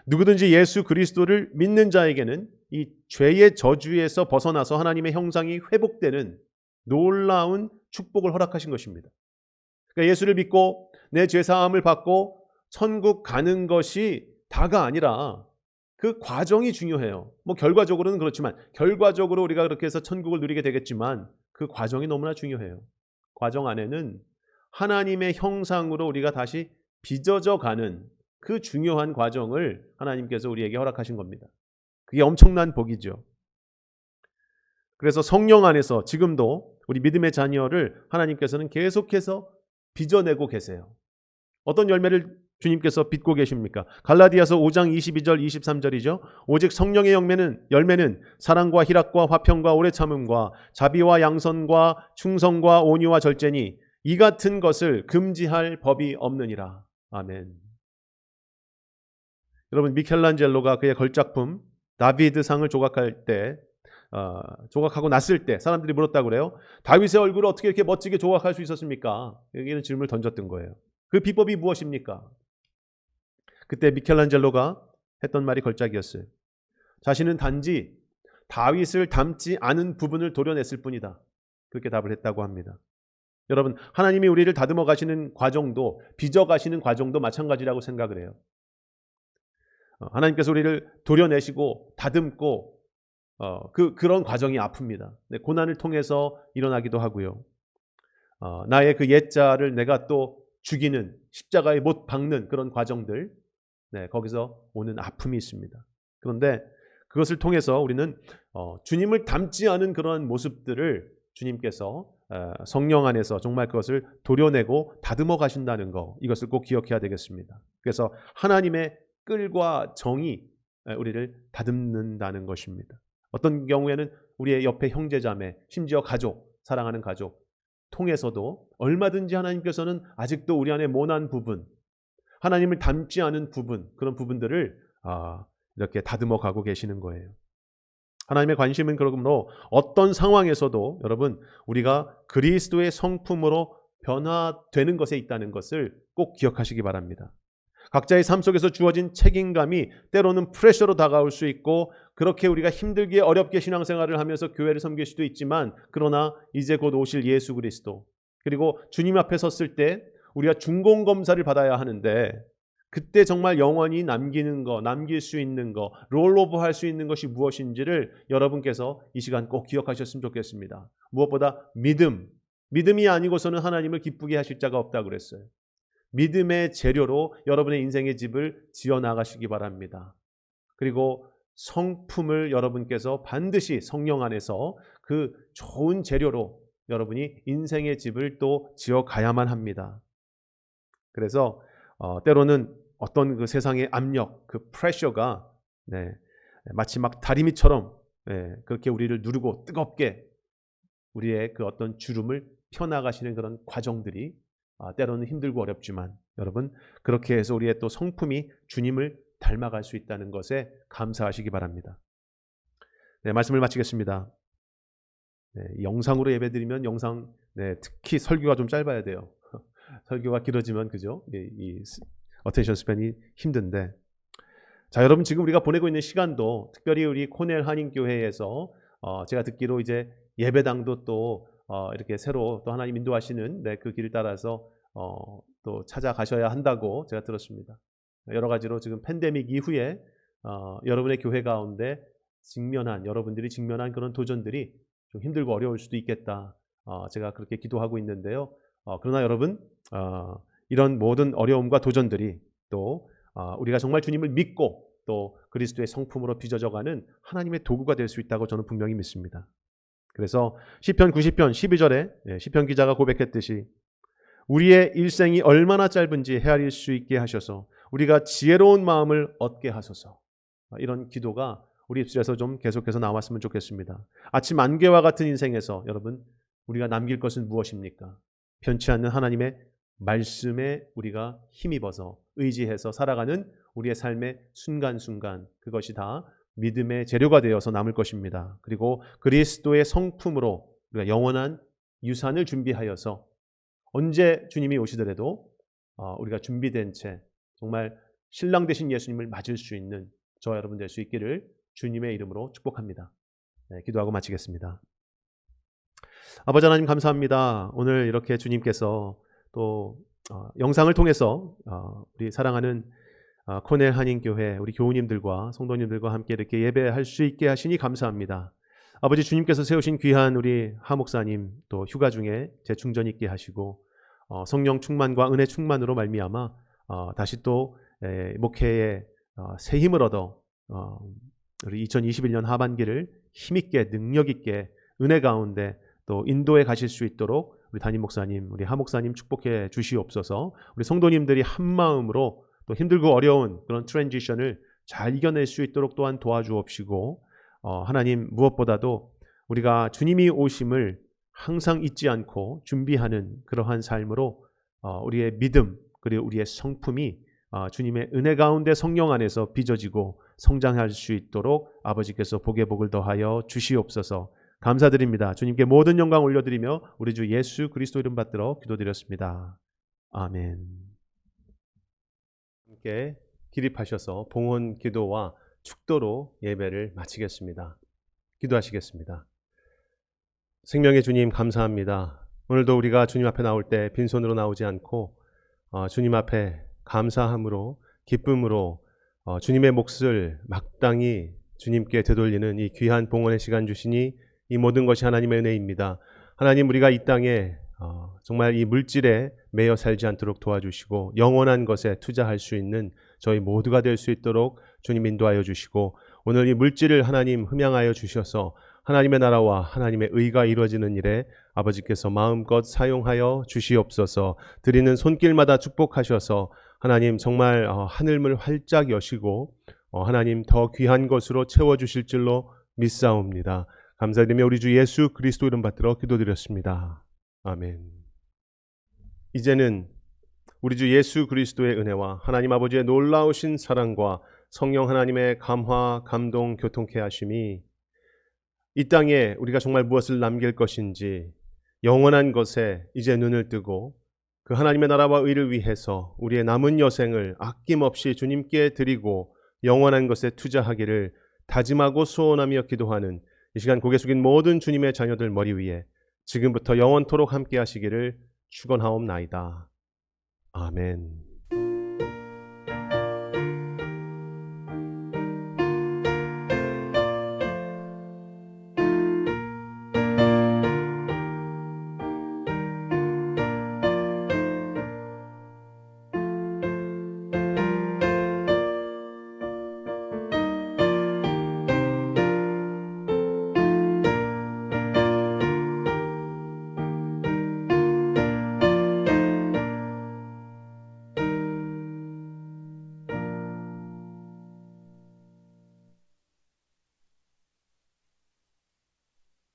누구든지 예수 그리스도를 믿는 자에게는 이 죄의 저주에서 벗어나서 하나님의 형상이 회복되는 놀라운 축복을 허락하신 것입니다. 그러니까 예수를 믿고 내 죄사함을 받고 천국 가는 것이 다가 아니라 그 과정이 중요해요. 결과적으로는 그렇지만 결과적으로 우리가 그렇게 해서 천국을 누리게 되겠지만 그 과정이 너무나 중요해요. 과정 안에는 하나님의 형상으로 우리가 다시 빚어져 가는 그 중요한 과정을 하나님께서 우리에게 허락하신 겁니다. 그게 엄청난 복이죠. 그래서 성령 안에서 지금도 우리 믿음의 자녀를 하나님께서는 계속해서 빚어내고 계세요. 어떤 열매를 주님께서 빚고 계십니까? 갈라디아서 5장 22절 23절이죠. 오직 성령의 열매는 사랑과 희락과 화평과 오래 참음과 자비와 양선과 충성과 온유와 절제니 이 같은 것을 금지할 법이 없느니라. 아멘. 여러분, 미켈란젤로가 그의 걸작품 다비드상을 조각하고 났을 때 사람들이 물었다고 그래요. 다윗의 얼굴을 어떻게 이렇게 멋지게 조각할 수 있었습니까? 여기는 질문을 던졌던 거예요. 그 비법이 무엇입니까? 그때 미켈란젤로가 했던 말이 걸작이었어요. 자신은 단지 다윗을 닮지 않은 부분을 도려냈을 뿐이다. 그렇게 답을 했다고 합니다. 여러분, 하나님이 우리를 다듬어 가시는 과정도, 빚어 가시는 과정도 마찬가지라고 생각을 해요. 하나님께서 우리를 도려내시고 다듬고 그런 과정이 아픕니다. 고난을 통해서 일어나기도 하고요. 나의 그 옛자를 내가 또 죽이는, 십자가에 못 박는 그런 과정들, 거기서 오는 아픔이 있습니다. 그런데 그것을 통해서 우리는 주님을 닮지 않은 그런 모습들을 주님께서 성령 안에서 정말 그것을 도려내고 다듬어 가신다는 거, 이것을 꼭 기억해야 되겠습니다. 그래서 하나님의 끌과 정이 우리를 다듬는다는 것입니다. 어떤 경우에는 우리의 옆에 형제자매, 심지어 가족, 사랑하는 가족 통해서도 얼마든지 하나님께서는 아직도 우리 안에 모난 부분, 하나님을 닮지 않은 부분, 그런 부분들을 이렇게 다듬어 가고 계시는 거예요. 하나님의 관심은 그러므로 어떤 상황에서도 여러분, 우리가 그리스도의 성품으로 변화되는 것에 있다는 것을 꼭 기억하시기 바랍니다. 각자의 삶 속에서 주어진 책임감이 때로는 프레셔로 다가올 수 있고, 그렇게 우리가 힘들게 어렵게 신앙생활을 하면서 교회를 섬길 수도 있지만, 그러나 이제 곧 오실 예수 그리스도, 그리고 주님 앞에 섰을 때 우리가 중공검사를 받아야 하는데, 그때 정말 영원히 남길 수 있는 거, 롤오버 할 수 있는 것이 무엇인지를 여러분께서 이 시간 꼭 기억하셨으면 좋겠습니다. 무엇보다 믿음이 아니고서는 하나님을 기쁘게 하실 자가 없다고 그랬어요. 믿음의 재료로 여러분의 인생의 집을 지어 나가시기 바랍니다. 그리고 성품을 여러분께서 반드시 성령 안에서 그 좋은 재료로 여러분이 인생의 집을 또 지어 가야만 합니다. 그래서 때로는 어떤 그 세상의 압력, 그 프레셔가 마치 막 다리미처럼 그렇게 우리를 누르고 뜨겁게 우리의 그 어떤 주름을 펴나가시는 그런 과정들이 때로는 힘들고 어렵지만, 여러분, 그렇게 해서 우리의 또 성품이 주님을 닮아갈 수 있다는 것에 감사하시기 바랍니다. 말씀을 마치겠습니다. 영상으로 예배드리면 특히 설교가 좀 짧아야 돼요. 설교가 길어지면 그죠? 이 어텐션 스팬이 힘든데, 자, 여러분, 지금 우리가 보내고 있는 시간도 특별히 우리 코넬 한인교회에서 제가 듣기로 이제 예배당도 또 이렇게 새로 또 하나님 인도하시는 그 길을 따라서 또 찾아가셔야 한다고 제가 들었습니다. 여러 가지로 지금 팬데믹 이후에 여러분의 교회 가운데 여러분들이 직면한 그런 도전들이 좀 힘들고 어려울 수도 있겠다. 제가 그렇게 기도하고 있는데요. 그러나 여러분, 이런 모든 어려움과 도전들이 또 우리가 정말 주님을 믿고 또 그리스도의 성품으로 빚어져가는 하나님의 도구가 될 수 있다고 저는 분명히 믿습니다. 그래서 시편 90편 12절에 시편 기자가 고백했듯이 우리의 일생이 얼마나 짧은지 헤아릴 수 있게 하셔서 우리가 지혜로운 마음을 얻게 하소서. 이런 기도가 우리 입술에서 좀 계속해서 나왔으면 좋겠습니다. 아침 안개와 같은 인생에서 여러분, 우리가 남길 것은 무엇입니까? 변치 않는 하나님의 말씀에 우리가 힘입어서 의지해서 살아가는 우리의 삶의 순간순간, 그것이 다 믿음의 재료가 되어서 남을 것입니다. 그리고 그리스도의 성품으로 우리가 영원한 유산을 준비하여서 언제 주님이 오시더라도 우리가 준비된 채 정말 신랑 되신 예수님을 맞을 수 있는 저와 여러분 될 수 있기를 주님의 이름으로 축복합니다. 기도하고 마치겠습니다. 아버지 하나님, 감사합니다. 오늘 이렇게 주님께서 또 영상을 통해서 우리 사랑하는 코넬 한인교회 우리 교우님들과 성도님들과 함께 이렇게 예배할 수 있게 하시니 감사합니다. 아버지 주님께서 세우신 귀한 우리 하 목사님 또 휴가 중에 재충전 있게 하시고 성령 충만과 은혜 충만으로 말미암아 다시 또 목회에 새 힘을 얻어 우리 2021년 하반기를 힘있게 능력있게 은혜 가운데 또 인도에 가실 수 있도록 우리 담임 목사님, 우리 하 목사님 축복해 주시옵소서. 우리 성도님들이 한 마음으로 또 힘들고 어려운 그런 트랜지션을 잘 이겨낼 수 있도록 또한 도와주옵시고 하나님 무엇보다도 우리가 주님이 오심을 항상 잊지 않고 준비하는 그러한 삶으로 우리의 믿음 그리고 우리의 성품이 주님의 은혜 가운데 성령 안에서 빚어지고 성장할 수 있도록 아버지께서 복의 복을 더하여 주시옵소서. 감사드립니다. 주님께 모든 영광 올려드리며 우리 주 예수 그리스도 이름 받들어 기도드렸습니다. 아멘. 함께 기립하셔서 봉헌 기도와 축도로 예배를 마치겠습니다. 기도하시겠습니다. 생명의 주님 감사합니다. 오늘도 우리가 주님 앞에 나올 때 빈손으로 나오지 않고 주님 앞에 감사함으로 기쁨으로 주님의 몫을 마땅히 주님께 되돌리는 이 귀한 봉헌의 시간 주시니 이 모든 것이 하나님의 은혜입니다. 하나님 우리가 이 땅에 정말 이 물질에 매여 살지 않도록 도와주시고 영원한 것에 투자할 수 있는 저희 모두가 될 수 있도록 주님 인도하여 주시고 오늘 이 물질을 하나님 흠양하여 주셔서 하나님의 나라와 하나님의 의가 이루어지는 일에 아버지께서 마음껏 사용하여 주시옵소서. 드리는 손길마다 축복하셔서 하나님 정말 하늘문 활짝 여시고 하나님 더 귀한 것으로 채워주실 줄로 믿사옵니다. 감사드리며 우리 주 예수 그리스도 이름 받들어 기도드렸습니다. 아멘. 이제는 우리 주 예수 그리스도의 은혜와 하나님 아버지의 놀라우신 사랑과 성령 하나님의 감화, 감동, 교통케 하심이 이 땅에 우리가 정말 무엇을 남길 것인지 영원한 것에 이제 눈을 뜨고 그 하나님의 나라와 의를 위해서 우리의 남은 여생을 아낌없이 주님께 드리고 영원한 것에 투자하기를 다짐하고 소원하며 기도하는 이 시간 고개 숙인 모든 주님의 자녀들 머리 위에 지금부터 영원토록 함께 하시기를 축원하옵나이다. 아멘.